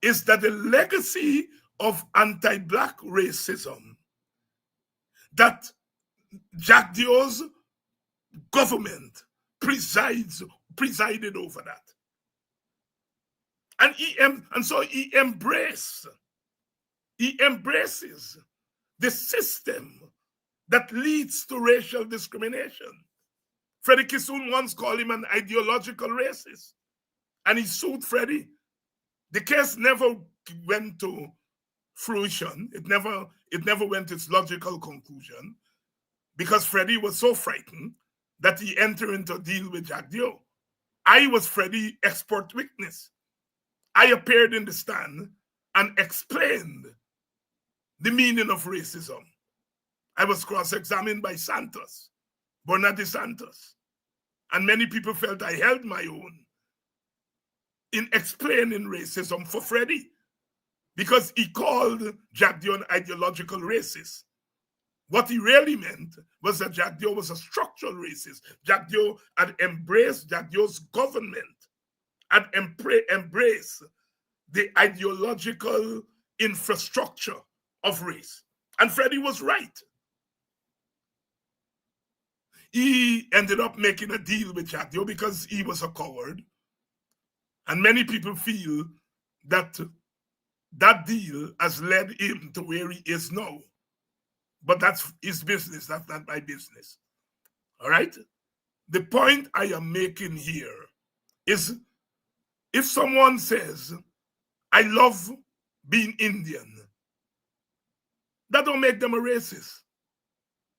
Speaker 4: is that the legacy of anti-black racism that Jack Dio's government presided over that. And so he embraces the system that leads to racial discrimination. Freddie Kissoon once called him an ideological racist, and he sued Freddie. The case never went to fruition. It never went to its logical conclusion because Freddie was so frightened that he entered into a deal with Jack Dio. I was Freddie's expert witness. I appeared in the stand and explained the meaning of racism. I was cross-examined by Santos, Bernardo Santos, and many people felt I held my own in explaining racism for Freddie, because he called Jack Dio an ideological racist. What he really meant was that Jack Dio was a structural racist. Jack Dio had embraced, Jack Dio's government had embraced the ideological infrastructure of race. And Freddie was right. he ended up making a deal with Chatio because he was a coward. And many people feel that that deal has led him to where he is now. But that's his business. That's not my business. All right? The point I am making here is if someone says, I love being Indian, that don't make them a racist.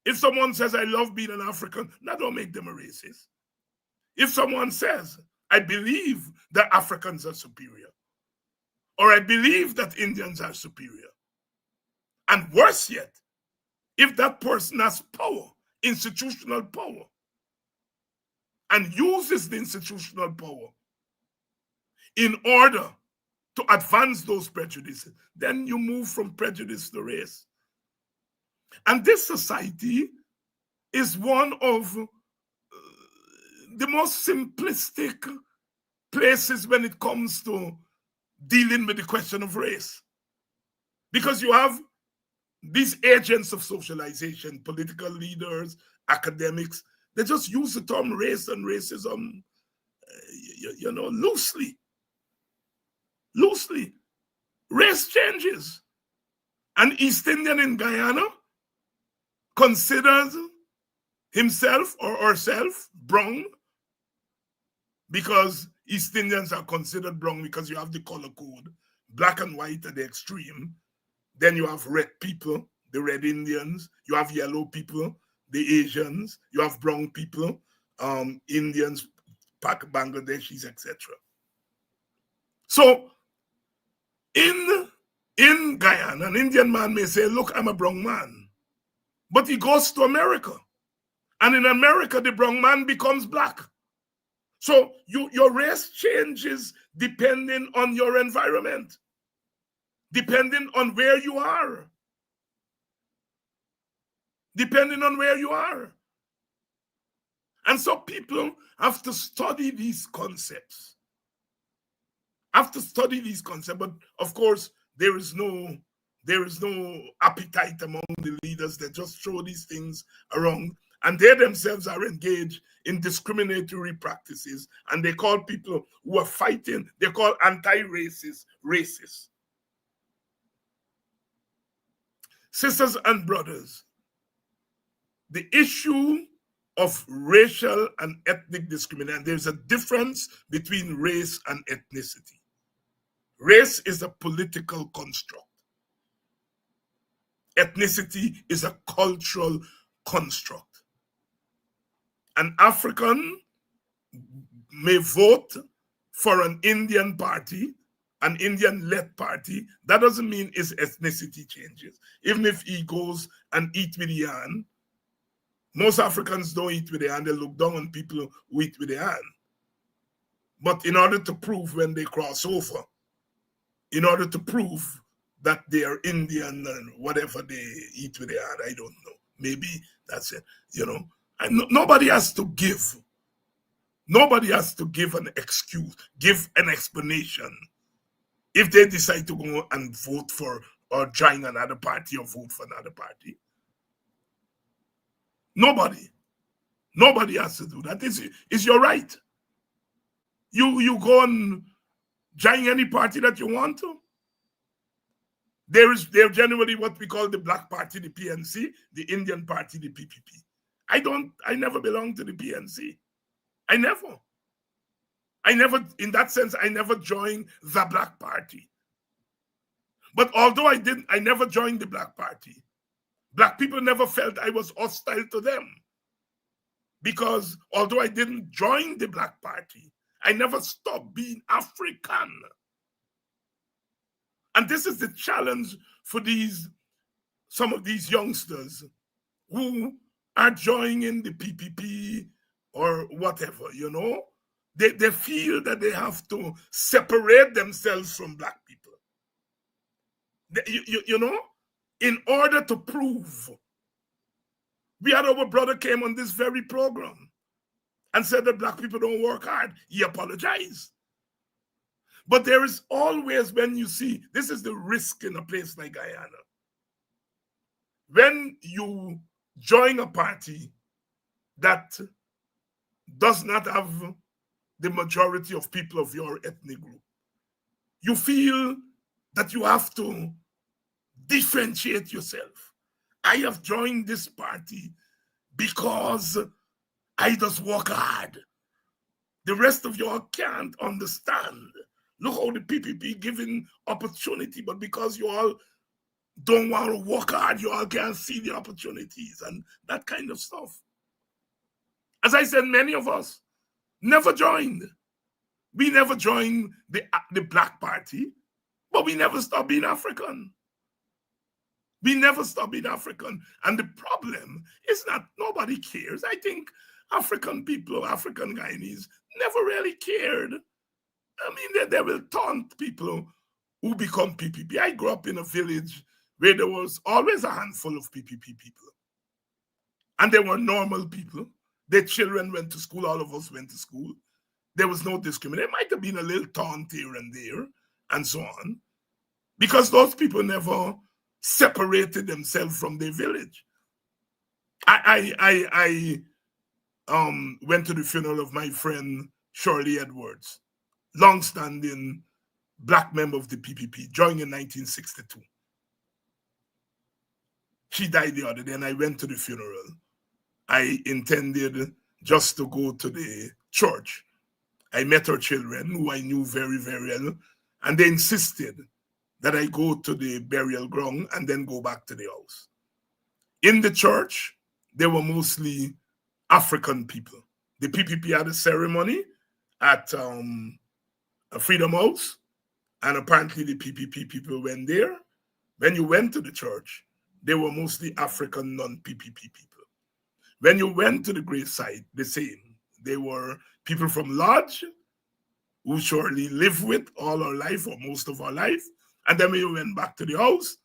Speaker 4: If someone says, I love being an African, that don't make them a racist. If someone says, I believe that Africans are superior, or I believe that Indians are superior, and worse yet, if that person has power, institutional power, and uses the institutional power in order to advance those prejudices, then you move from prejudice to race. And this society is one of the most simplistic places when it comes to dealing with the question of race. Because you have these agents of socialization, political leaders, academics, they just use the term race and racism, loosely. Loosely. Race changes. An East Indian in Guyana considers himself or herself brown because East Indians are considered brown because you have the color code, black and white at the extreme. Then you have red people, the red Indians. You have yellow people, the Asians. You have brown people, Indians, Bangladeshis, etc. So in Guyana, an Indian man may say, look, I'm a brown man. But he goes to America. And in America, the brown man becomes black. So your race changes depending on your environment, depending on where you are. Depending on where you are. And so people have to study these concepts. But of course, there is no appetite among the leaders. They just throw these things around, and they themselves are engaged in discriminatory practices, and they call people who are fighting, they call anti-racists racist. Sisters and brothers, the issue of racial and ethnic discrimination, there's a difference between race and ethnicity. Race is a political construct. Ethnicity is a cultural construct. An African may vote for an Indian party, an Indian-led party. That doesn't mean his ethnicity changes. Even if he goes and eat with the hand, most Africans don't eat with their hand. They look down on people who eat with their hand. But in order to prove when they cross over, in order to prove that they are Indian and whatever they eat with their hand, I don't know. Maybe that's it. Nobody has to give. Nobody has to give an excuse, give an explanation if they decide to go and vote for or join another party or vote for another party. Nobody has to do that. It's your right. You go and join any party that you want to. There's generally what we call the Black Party, the PNC, the Indian Party, the PPP. I never belonged to the PNC. I never, in that sense, I never joined the Black Party. But although I never joined the Black Party, Black people never felt I was hostile to them. Because although I didn't join the Black Party, I never stopped being African. And this is the challenge for some of these youngsters who are joining the PPP or whatever, They feel that they have to separate themselves from Black people. In order to prove. We had our brother came on this very program and said that Black people don't work hard. He apologized. But there is always, when you see, this is the risk in a place like Guyana. When you join a party that does not have the majority of people of your ethnic group. You feel that you have to differentiate yourself. I have joined this party because I just work hard. The rest of y'all can't understand. Look how the PPP giving opportunity, but because you all don't want to work hard, you all can't see the opportunities and that kind of stuff. As I said, many of us never joined. We never joined the Black Party, but we never stopped being African. We never stopped being African. And the problem is not nobody cares. I think African people, African Guyanese, never really cared. I mean, they will taunt people who become PPP. I grew up in a village where there was always a handful of PPP people. And they were normal people. Their children went to school. All of us went to school. There was no discrimination. There might have been a little taunt here and there and so on, because those people never separated themselves from their village. I went to the funeral of my friend Shirley Edwards, long-standing Black member of the PPP, joined in 1962. She died the other day, and I went to the funeral. I intended just to go to the church. I met her children, who I knew very, very well, and they insisted that I go to the burial ground and then go back to the house. In the church, they were mostly African people. The PPP had a ceremony at a Freedom House, and apparently the PPP people went there. When you went to the church, they were mostly African non-PPP people. When you went to the gravesite, the same. They were people from Lodge, who surely lived with all our life or most of our life. And then when you went back to the house,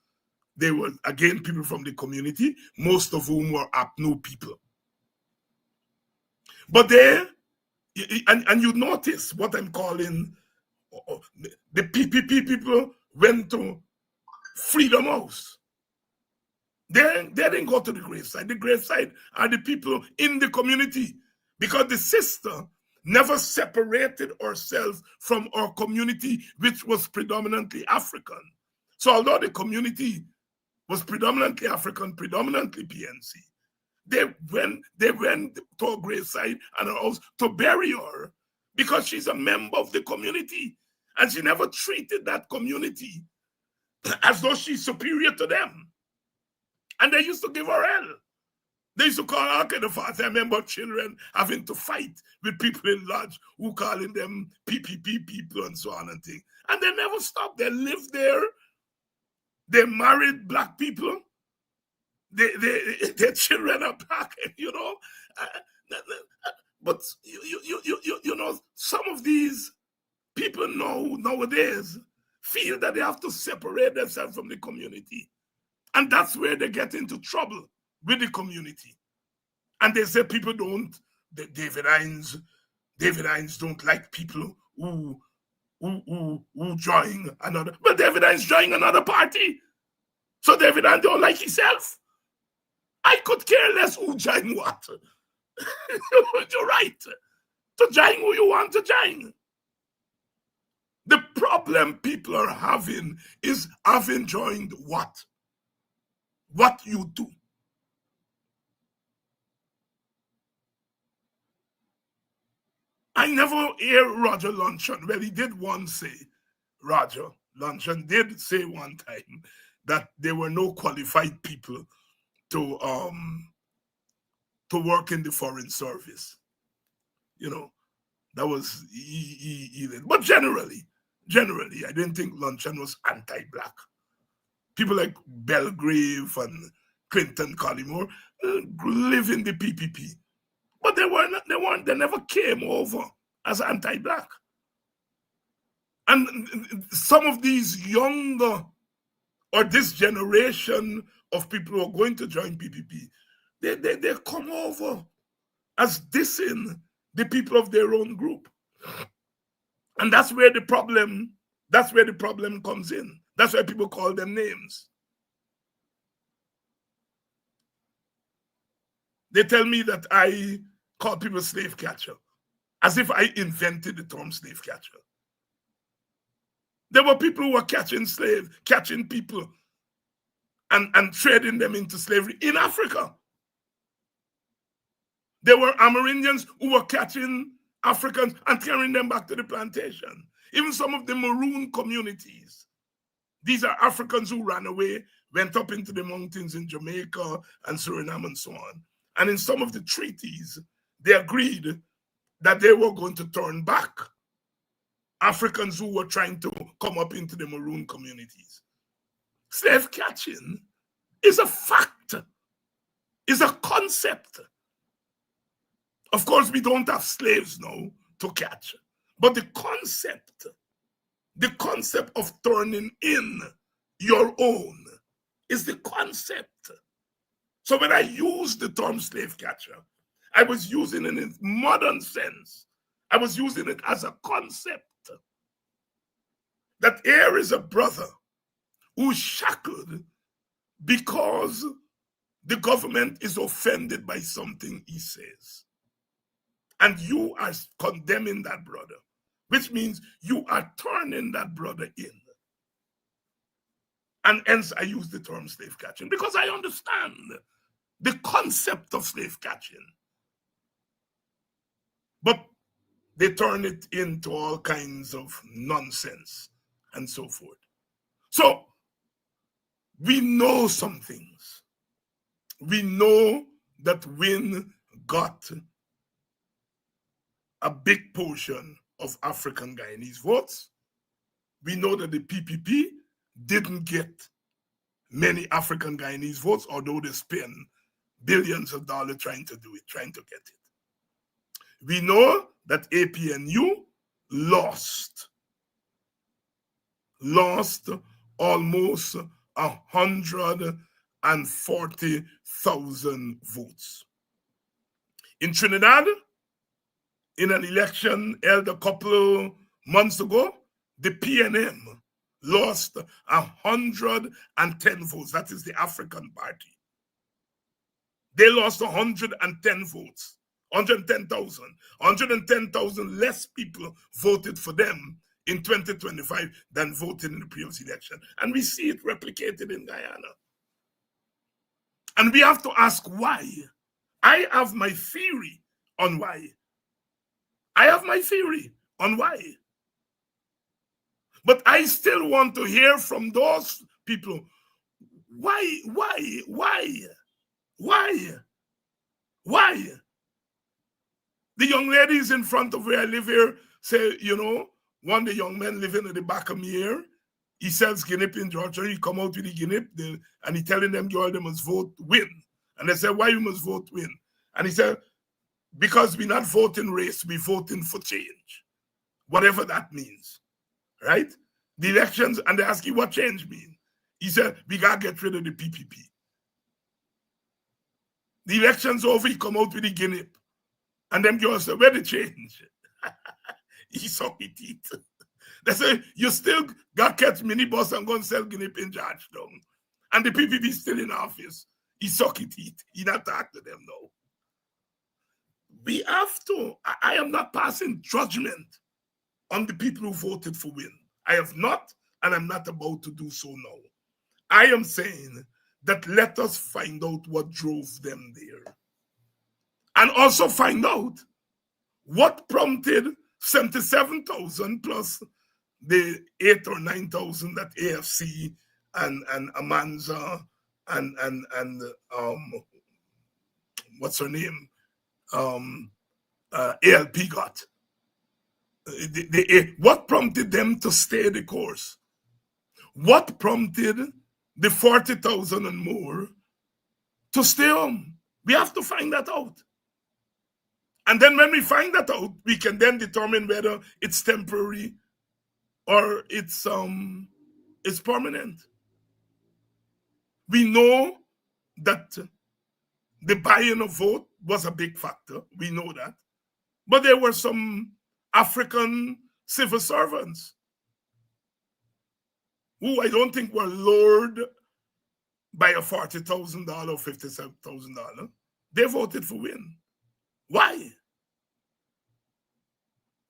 Speaker 4: they were, again, people from the community, most of whom were Apnu people. But there, and you notice what I'm calling, the PPP people went to Freedom House. They didn't go to the gravesite. The gravesite are the people in the community, because the sister never separated herself from our community, which was predominantly African. So although the community was predominantly African, predominantly PNC, they went to a gravesite and her house to bury her, because she's a member of the community, and she never treated that community as though she's superior to them. And they used to give her hell. They used to call her kind of fast. I remember children having to fight with people in Lodge who calling them PPP people and so on and things. And they never stopped. They lived there. They married Black people. Their children are Black, you know. But you know, some of these people nowadays feel that they have to separate themselves from the community. And that's where they get into trouble with the community. And they say people don't, David Hines don't like people who join another. But David Hines joined another party. So David Hines don't like himself. I could care less who join what. You're right. To join who you want to join. The problem people are having is having joined what? What you do. I never hear Roger Luncheon. Well, he did once say, Roger Luncheon did say one time that there were no qualified people to work in the foreign service. You know, that was he did. But generally, I didn't think Luncheon was anti-Black. People like Belgrave and Clinton Collymore live in the PPP. But they never came over as anti-Black. And some of these younger, or this generation of people who are going to join PPP, they come over as dissing the people of their own group. And that's where the problem comes in. That's why people call them names. They tell me that I call people slave catcher, as if I invented the term slave catcher. There were people who were catching people and trading them into slavery in Africa. There were Amerindians who were catching Africans and carrying them back to the plantation. Even some of the maroon communities. These are Africans who ran away, went up into the mountains in Jamaica and Suriname and so on. And in some of the treaties, they agreed that they were going to turn back Africans who were trying to come up into the maroon communities. Slave catching is a fact, is a concept. Of course, we don't have slaves now to catch, but the concept of turning in your own is the concept. So when I use the term slave catcher, I was using it in its modern sense. I was using it as a concept. That here is a brother who's shackled because the government is offended by something he says. And you are condemning that brother, which means you are turning that brother in. And hence I use the term slave catching, because I understand the concept of slave catching. But they turn it into all kinds of nonsense and so forth. So we know some things. We know that Win got a big portion of African Guyanese votes. We know that the PPP didn't get many African Guyanese votes, although they spent billions of dollars trying to do it, trying to get it. We know that APNU lost almost 140,000 votes. In Trinidad, in an election held a couple months ago, the PNM lost 110 votes. That is the African Party. They lost 110 votes, 110,000. 110,000 less people voted for them in 2025 than voted in the previous election. And we see it replicated in Guyana. And we have to ask why. I have my theory on why. But I still want to hear from those people, why? The young ladies in front of where I live here say, one of the young men living at the back of me here, he sells guinea in Georgia. He come out with the guinea and he telling them, girl, they must vote Win. And they said, why you must vote Win? And he said, because we're not voting race, we're voting for change. Whatever that means, right? The elections, and they ask you what change means. He said, we got to get rid of the PPP. The election's over, he come out with the guinea. And them girls say, where the change? He saw it eat. They say, you still got catch minibus and go and sell guinea in Georgetown. And the PPP still in office. He suck it eat. He not talk to them now. We have to. I am not passing judgment on the people who voted for Win. I have not, and I'm not about to do so now. I am saying that let us find out what drove them there. And also find out what prompted 77,000 plus the 8,000 or 9,000 that AFC and Amanza and what's her name? ALP got. What prompted them to stay the course? What prompted the 40,000 and more to stay home? We have to find that out. And then when we find that out, we can then determine whether it's temporary or it's permanent. We know that the buying of vote was a big factor. We know that. But there were some African civil servants who I don't think were lured by a $40,000 or $57,000. They voted for Win. Why?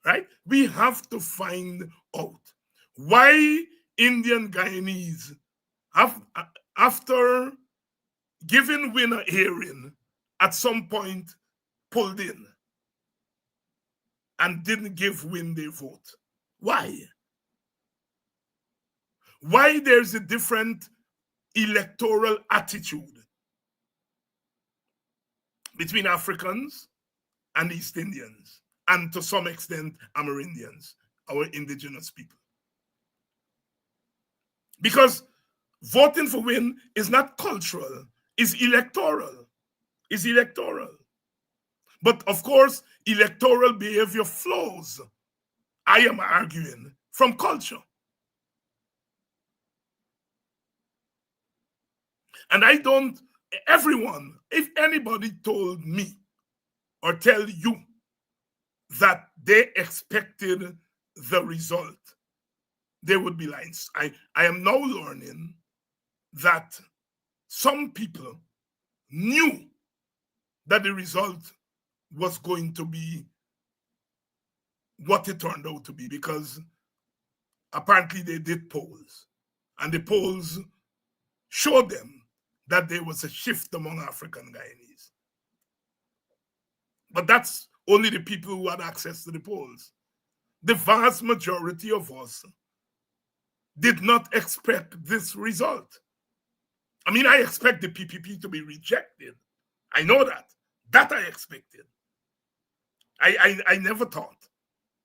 Speaker 4: Right? We have to find out why Indian Guyanese have, after giving Win a hearing, at some point pulled in and didn't give Win their vote. Why? Why there's a different electoral attitude between Africans and East Indians, and to some extent Amerindians, our indigenous people? Because voting for Win is not cultural, it's electoral. It's electoral. But of course, electoral behavior flows, I am arguing, from culture. And I don't, everyone, if anybody told me or tell you that they expected the result, they would be lying. I am now learning that some people knew that the result was going to be what it turned out to be, because apparently they did polls, and the polls showed them that there was a shift among African Guyanese. But that's only the people who had access to the polls. The vast majority of us did not expect this result. I mean, I expect the PPP to be rejected. I know that. That I expected. I never thought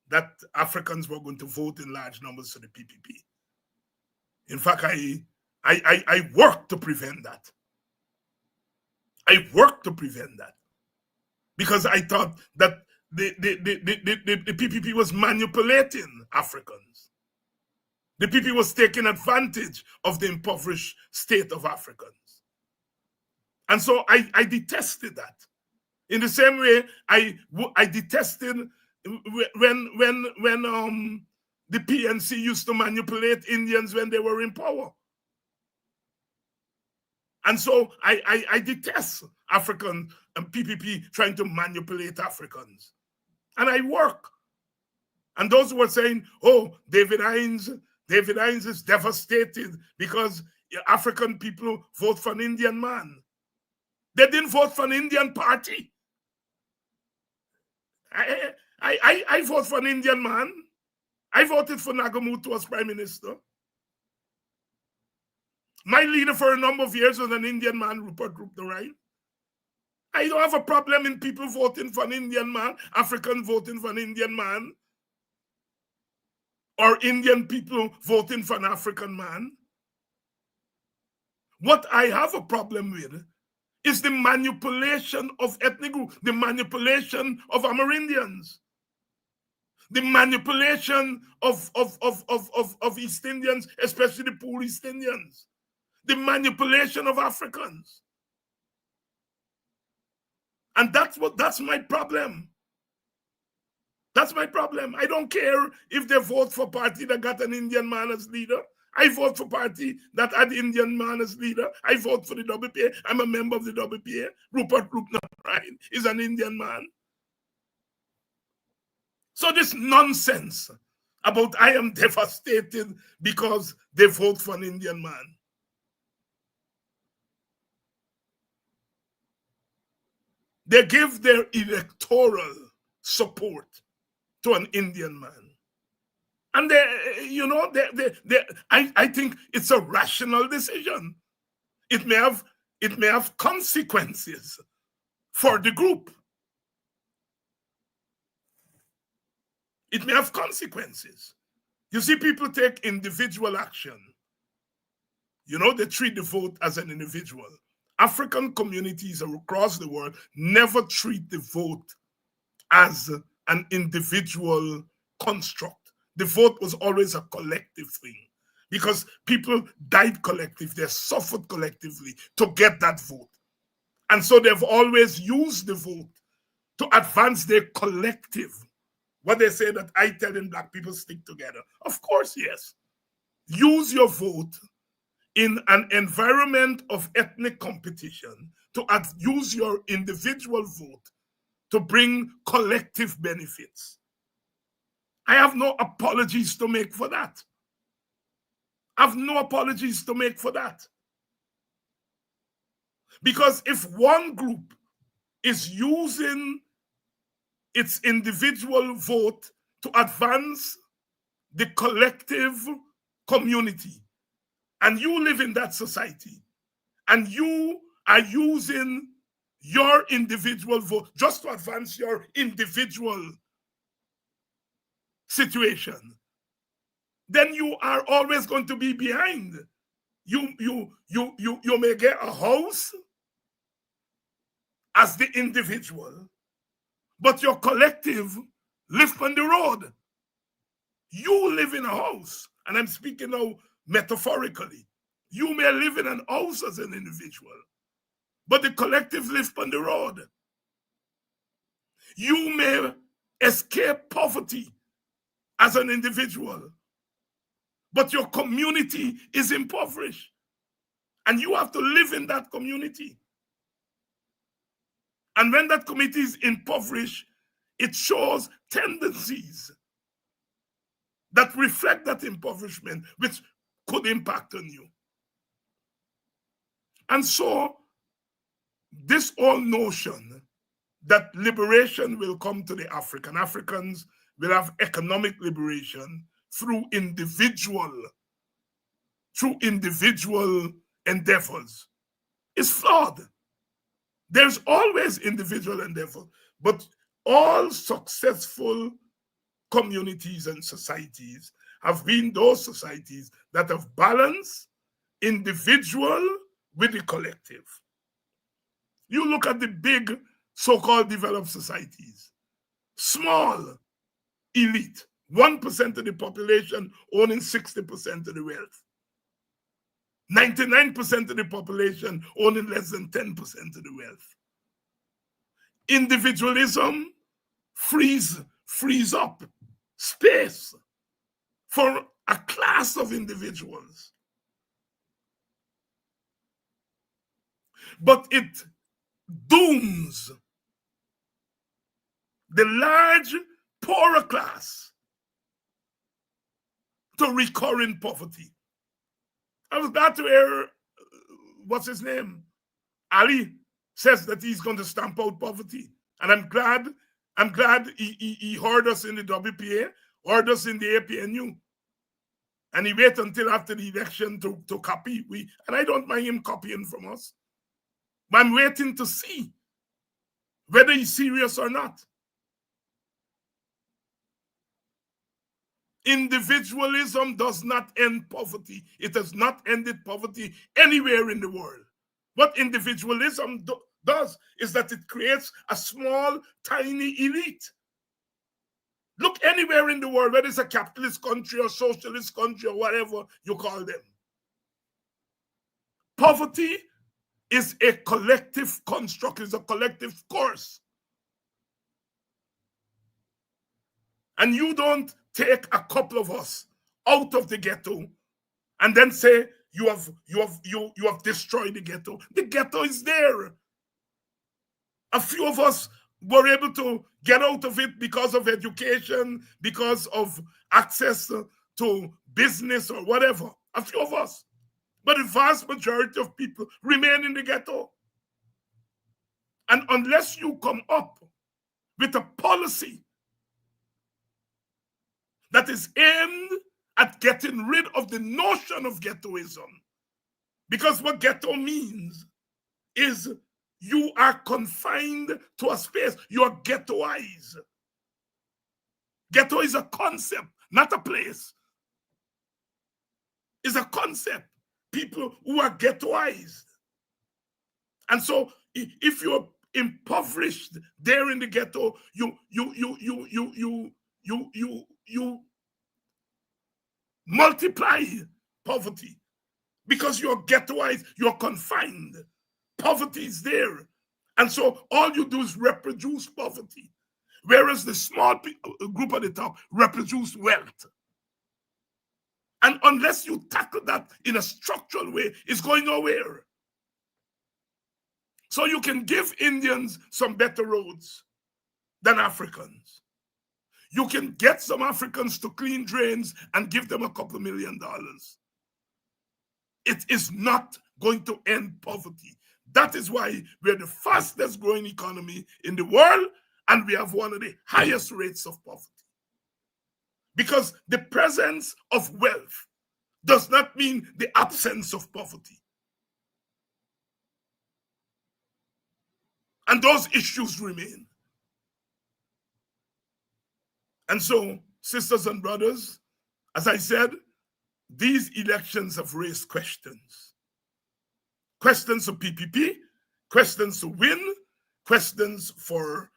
Speaker 4: that Africans were going to vote in large numbers for the PPP. In fact, I worked to prevent that. I worked to prevent that, because I thought that the PPP was manipulating Africans. The PPP was taking advantage of the impoverished state of Africans. And so I detested that. In the same way, I detested when the PNC used to manipulate Indians when they were in power. And so I detest African and PPP trying to manipulate Africans. And I work. And those who were saying, oh, David Hines is devastated because African people vote for an Indian man. They didn't vote for an Indian party. I voted for an Indian man. I voted for Nagamutu as Prime Minister. My leader for a number of years was an Indian man, Rupert Rupnarai. I don't have a problem in people voting for an Indian man, African voting for an Indian man, or Indian people voting for an African man. What I have a problem with is the manipulation of ethnic groups, the manipulation of Amerindians, the manipulation of East Indians, especially the poor East Indians, the manipulation of Africans. And that's my problem. That's my problem. I don't care if they vote for a party that got an Indian man as leader. I vote for a party that had Indian man as leader. I vote for the WPA. I'm a member of the WPA. Rupert Rupnarai is an Indian man. So this nonsense about I am devastated because they vote for an Indian man. They give their electoral support to an Indian man. And I think it's a rational decision. It may have consequences for the group. It may have consequences. You see, people take individual action. They treat the vote as an individual. African communities across the world never treat the vote as an individual construct. The vote was always a collective thing, because people died collectively, they suffered collectively to get that vote. And so they've always used the vote to advance their collective. What they say that I tell in Black people stick together. Of course, yes. Use your vote in an environment of ethnic competition to use your individual vote to bring collective benefits. I have no apologies to make for that. I have no apologies to make for that. Because if one group is using its individual vote to advance the collective community, and you live in that society, and you are using your individual vote just to advance your individual situation, then you are always going to be behind. You may get a house as the individual, but your collective live on the road. You live in a house, and I'm speaking now metaphorically. You may live in an house as an individual, but the collective live on the road. You may escape poverty as an individual, but your community is impoverished, and you have to live in that community. And when that community is impoverished, it shows tendencies that reflect that impoverishment, which could impact on you. And so, this whole notion that liberation will come to the Africans will have economic liberation through individual endeavors is flawed. There's always individual endeavor, but all successful communities and societies have been those societies that have balanced individual with the collective. You look at the big so-called developed societies, small elite, 1% of the population owning 60% of the wealth, 99% of the population owning less than 10% of the wealth. Individualism frees up space for a class of individuals. But it dooms the large poorer class to recurring poverty. I was glad to hear, what's his name? Ali says that he's going to stamp out poverty. And I'm glad he heard us in the WPA, heard us in the APNU. And he waited until after the election to copy. And I don't mind him copying from us. But I'm waiting to see whether he's serious or not. Individualism does not end poverty. It has not ended poverty anywhere in the world. What individualism does is that it creates a small, tiny elite. Look anywhere in the world, whether it's a capitalist country or socialist country or whatever you call them. Poverty is a collective construct, is a collective course. And you don't take a couple of us out of the ghetto and then say you have destroyed the ghetto. The ghetto is there. A few of us were able to get out of it because of education, because of access to business or whatever. A few of us. But the vast majority of people remain in the ghetto. And unless you come up with a policy that is aimed at getting rid of the notion of ghettoism, because what ghetto means is you are confined to a space. You are ghettoized. Ghetto is a concept, not a place. It's a concept. People who are ghettoized. And so if you're impoverished there in the ghetto, you multiply poverty because you're ghettoized, you're confined. Poverty is there. And so all you do is reproduce poverty, whereas the small group at the top reproduce wealth. And unless you tackle that in a structural way, it's going nowhere. So you can give Indians some better roads than Africans. You can get some Africans to clean drains and give them a couple $1 million. It is not going to end poverty. That is why we're the fastest growing economy in the world, and we have one of the highest rates of poverty. Because the presence of wealth does not mean the absence of poverty. And those issues remain. And so, sisters and brothers, as I said, these elections have raised questions. Questions for PPP, questions to win, questions for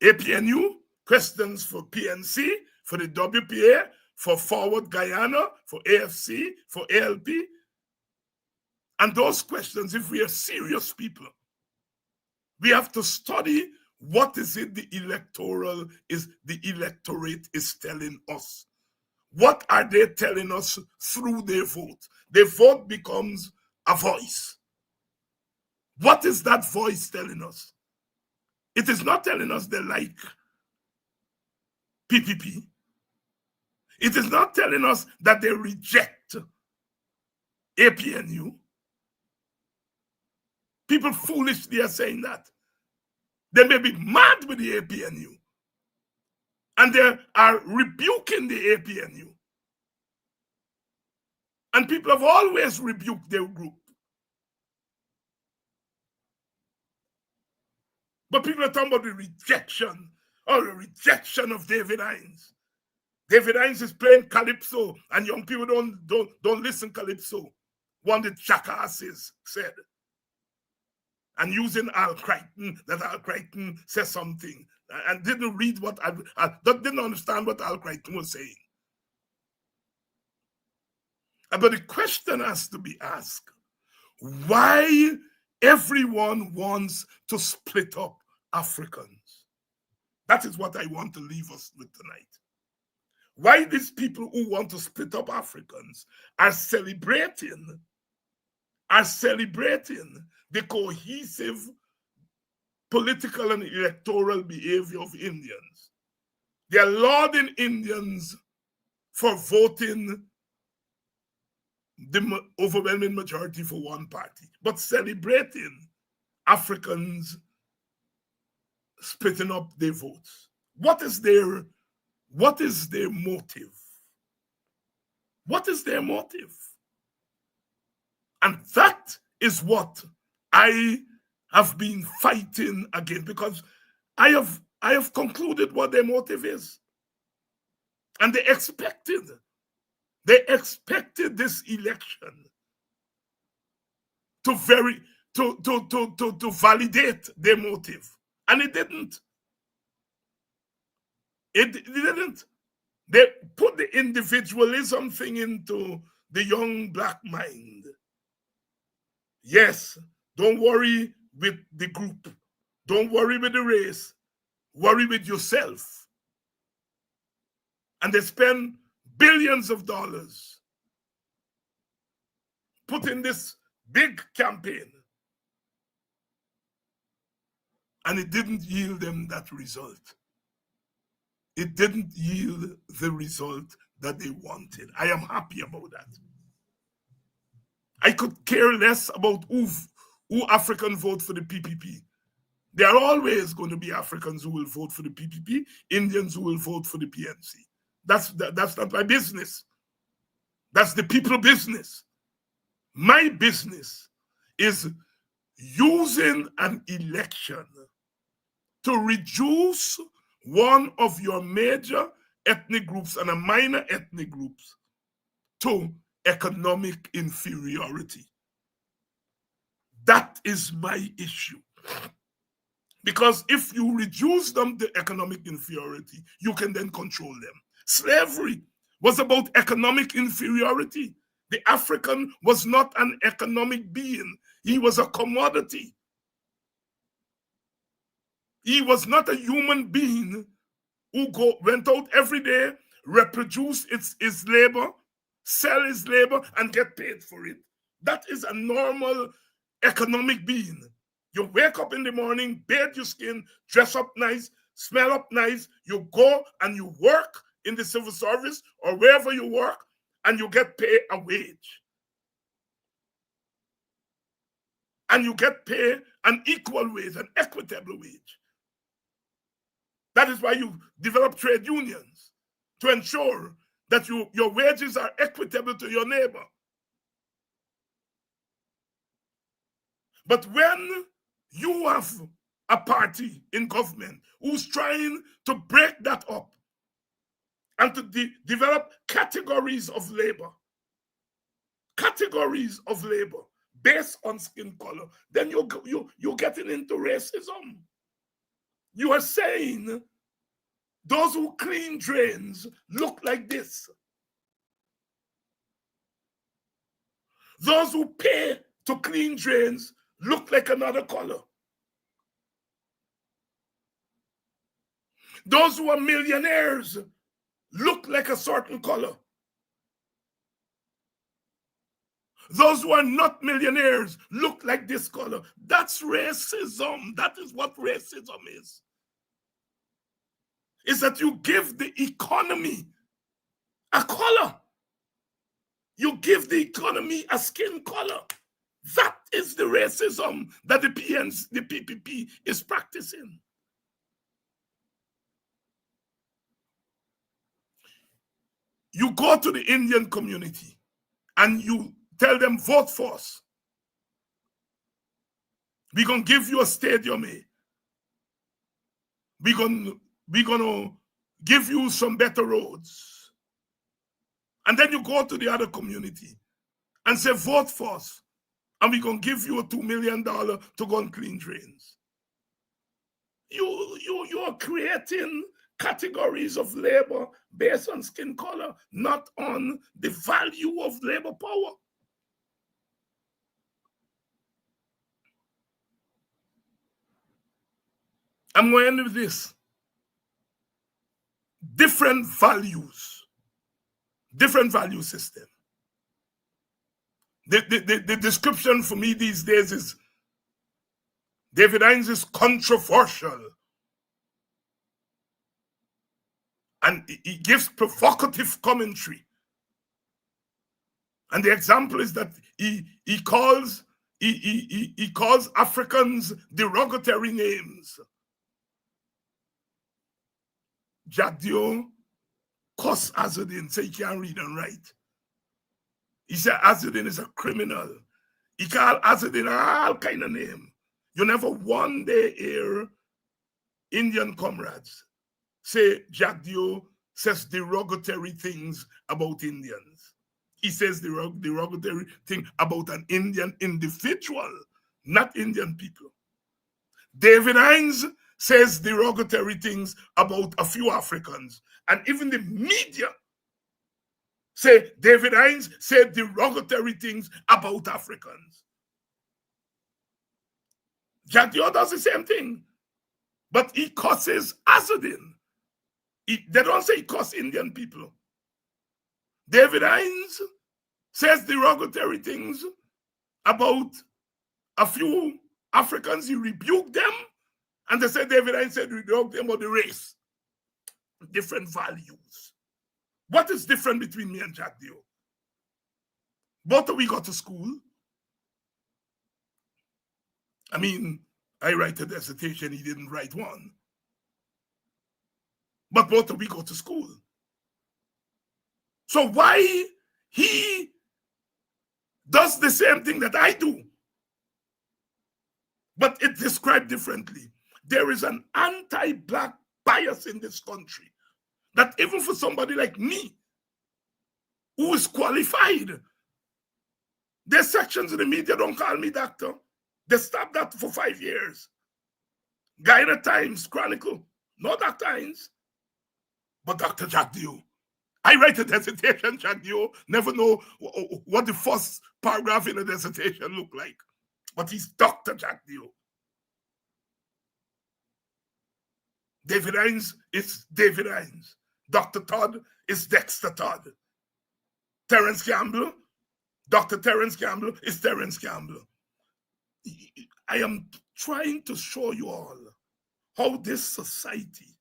Speaker 4: APNU, questions for PNC, for the WPA, for Forward Guyana, for AFC, for ALP. And those questions, if we are serious people, we have to study what is it the electorate is telling us. What are they telling us through their vote? Their vote becomes a voice. What is that voice telling us? It is not telling us they like PPP. It is not telling us that they reject APNU. People foolishly are saying that. They may be mad with the APNU, and they are rebuking the APNU. And people have always rebuked their group. But people are talking about the rejection of David Hines. David Hines is playing calypso, and young people don't listen calypso. One of the jackasses said. And using Al Crichton, that Al Crichton says something, and didn't read what I didn't understand what Al Crichton was saying. But the question has to be asked: why everyone wants to split up Africans? That is what I want to leave us with tonight. Why these people who want to split up Africans are celebrating the cohesive political and electoral behavior of Indians. They are lauding Indians for voting the overwhelming majority for one party, but celebrating Africans splitting up their votes. What is their motive? What is their motive? And that is what I have been fighting against, because I have concluded what their motive is. And they expected this election to validate their motive. And it didn't. It didn't. They put the individualism thing into the young black mind. Yes, don't worry with the group. Don't worry with the race. Worry with yourself. And they spend billions of dollars putting this big campaign. And it didn't yield them that result. It didn't yield the result that they wanted. I am happy about that. I could care less about who African vote for the PPP. There are always going to be Africans who will vote for the PPP, Indians who will vote for the PNC. That's not my business. That's the people's business. My business is using an election to reduce one of your major ethnic groups and a minor ethnic groups to economic inferiority. That is my issue. Because if you reduce them to economic inferiority, you can then control them. Slavery was about economic inferiority. The African was not an economic being. He was a commodity. He was not a human being who went out every day, reproduce his labor, sell his labor, and get paid for it. That is a normal economic being. You wake up in the morning, bathe your skin, dress up nice, smell up nice. You go and you work in the civil service or wherever you work, and you get paid a wage. And you get paid an equal wage, an equitable wage. That is why you develop trade unions, to ensure that your wages are equitable to your neighbor. But when you have a party in government who's trying to break that up and to develop categories of labor based on skin color, then you're getting into racism. You are saying those who clean drains look like this. Those who pay to clean drains look like another color. Those who are millionaires look like a certain color. Those who are not millionaires look like this color. That's racism. That is what racism is. Is that you give the economy a color. You give the economy a skin color. That is the racism that the PPP is practicing. You go to the Indian community and you tell them, vote for us. We're going to give you a stadium. We're going to give you some better roads. And then you go to the other community and say, vote for us. And we're going to give you a $2 million to go and clean drains. You are creating categories of labor based on skin color, not on the value of labor power. I'm going to end with this. Different value system. The description for me these days is David Hinds is controversial. And he gives provocative commentary. And the example is that he calls Africans derogatory names. Jack Dio cuss Azudin, say he can't read and write. He said Azudin is a criminal. He called Azudin all kind of name. You never one day hear Indian comrades say Jack Dio says derogatory things about Indians. He says derogatory thing about an Indian individual, not Indian people. David Hinds says derogatory things about a few Africans. And even the media say David Hinds said derogatory things about Africans. Jack Dio does the same thing. But he cusses Azudin. They don't say he cuss Indian people. David Hinds says derogatory things about a few Africans. He rebuked them. And they said David Hinds said rebuked them about the race. Different values. What is different between me and Jack Dio? Both of we go to school. I mean, I write a dissertation, he didn't write one. But both of we go to school. So why he does the same thing that I do, but it's described differently. There is an anti-black bias in this country that even for somebody like me, who is qualified, there's sections in the media don't call me doctor. They stopped that for 5 years. Guyana Times Chronicle, no Dr. Hinds, but Dr. Jack Dio. I write a dissertation, Jack Dio, never know what the first paragraph in a dissertation look like. But he's Dr. Jack Dio. David Hinds is David Hinds. Dr. Todd is Dexter Todd. Terence Campbell, Dr. Terence Campbell is Terence Campbell. I am trying to show you all how this society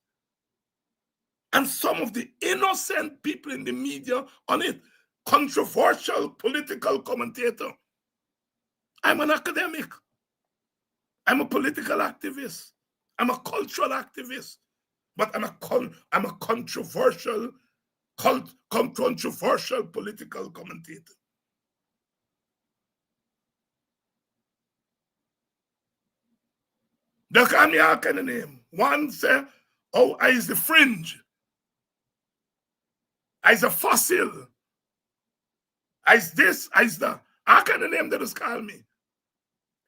Speaker 4: and some of the innocent people in the media on it, controversial political commentator. I'm an academic. I'm a political activist. I'm a cultural activist. But I'm a controversial political commentator. They call me all kind of name. One say, oh, I is the fringe. I is a fossil. I is this, I is that. All kind of name they just call me.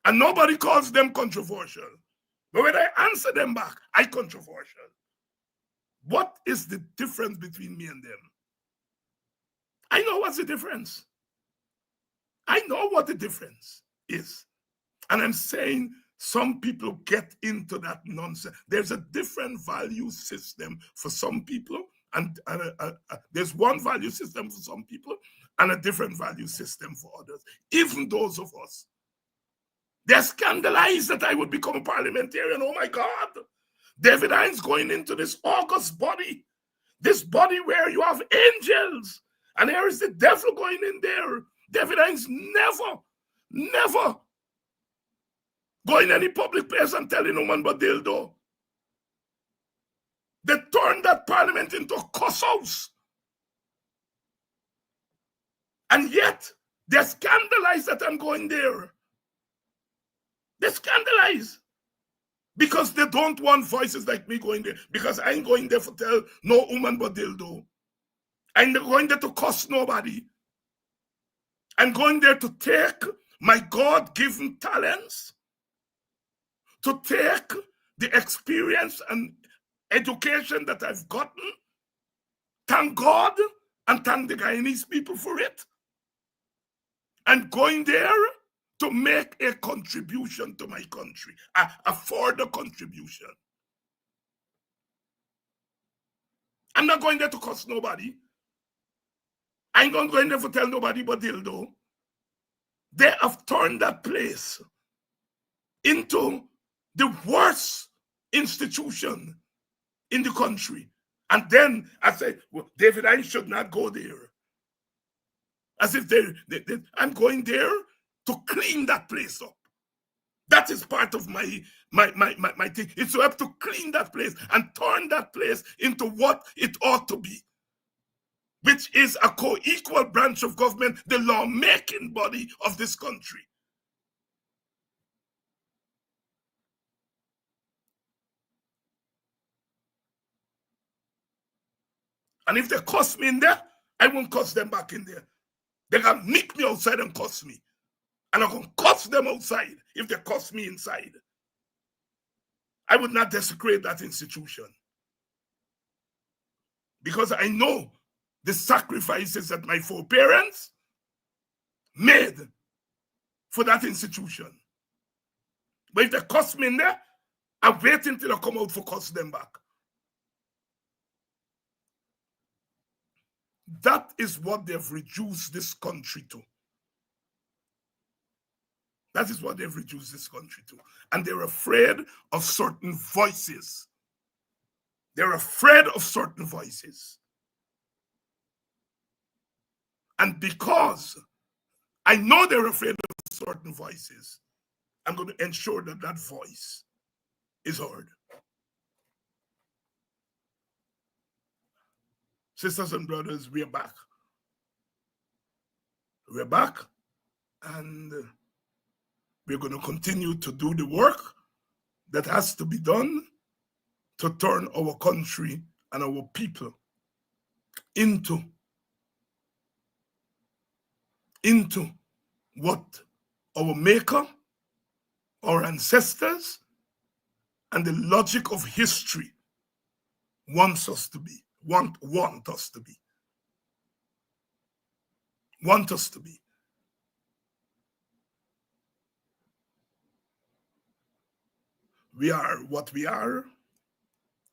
Speaker 4: And nobody calls them controversial. But when I answer them back, I controversial. What is the difference between me and them? I know what's the difference. I know what the difference is. And I'm saying some people get into that nonsense. There's a different value system for some people, and there's one value system for some people and a different value system for others. Even those of us. They're scandalized that I would become a parliamentarian. Oh my God. David Hines going into this august body. This body where you have angels. And here is the devil going in there. David Hines never go in any public place and telling no man but dildo. They turned that parliament into a cuss house. And yet, they're scandalized that I'm going there. They're scandalized. Because they don't want voices like me going there. Because I ain't going there for tell no woman but dildo. I ain't going there to cuss nobody. I'm going there to take my God-given talents, to take the experience and education that I've gotten, thank God and thank the Guyanese people for it. And going there to make a contribution to my country, a further contribution. I'm not going there to cuss nobody. I ain't going there to tell nobody but dildo. They have turned that place into the worst institution in the country. And then I said, well, David, I should not go there. As if I'm going there to clean that place up. That is part of my thing. It's to help to clean that place and turn that place into what it ought to be, which is a co-equal branch of government, the law-making body of this country. And if they cuss me in there, I won't cuss them back in there. They can meet me outside and cuss me. And I'm going to cuss them outside if they cuss me inside. I would not desecrate that institution. Because I know the sacrifices that my foreparents made for that institution. But if they cuss me in there, I wait until I come out for cuss them back. That is what they've reduced this country to. That is what they've reduced this country to. And they're afraid of certain voices. They're afraid of certain voices. And because I know they're afraid of certain voices, I'm going to ensure that that voice is heard. Sisters and brothers, we are back. We're back, and we're going to continue to do the work that has to be done to turn our country and our people into what our maker, our ancestors, and the logic of history wants us to be, want us to be. Want us to be. We are what we are,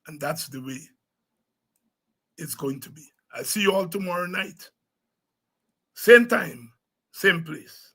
Speaker 4: and that's the way it's going to be. I'll see you all tomorrow night. Same time, same place.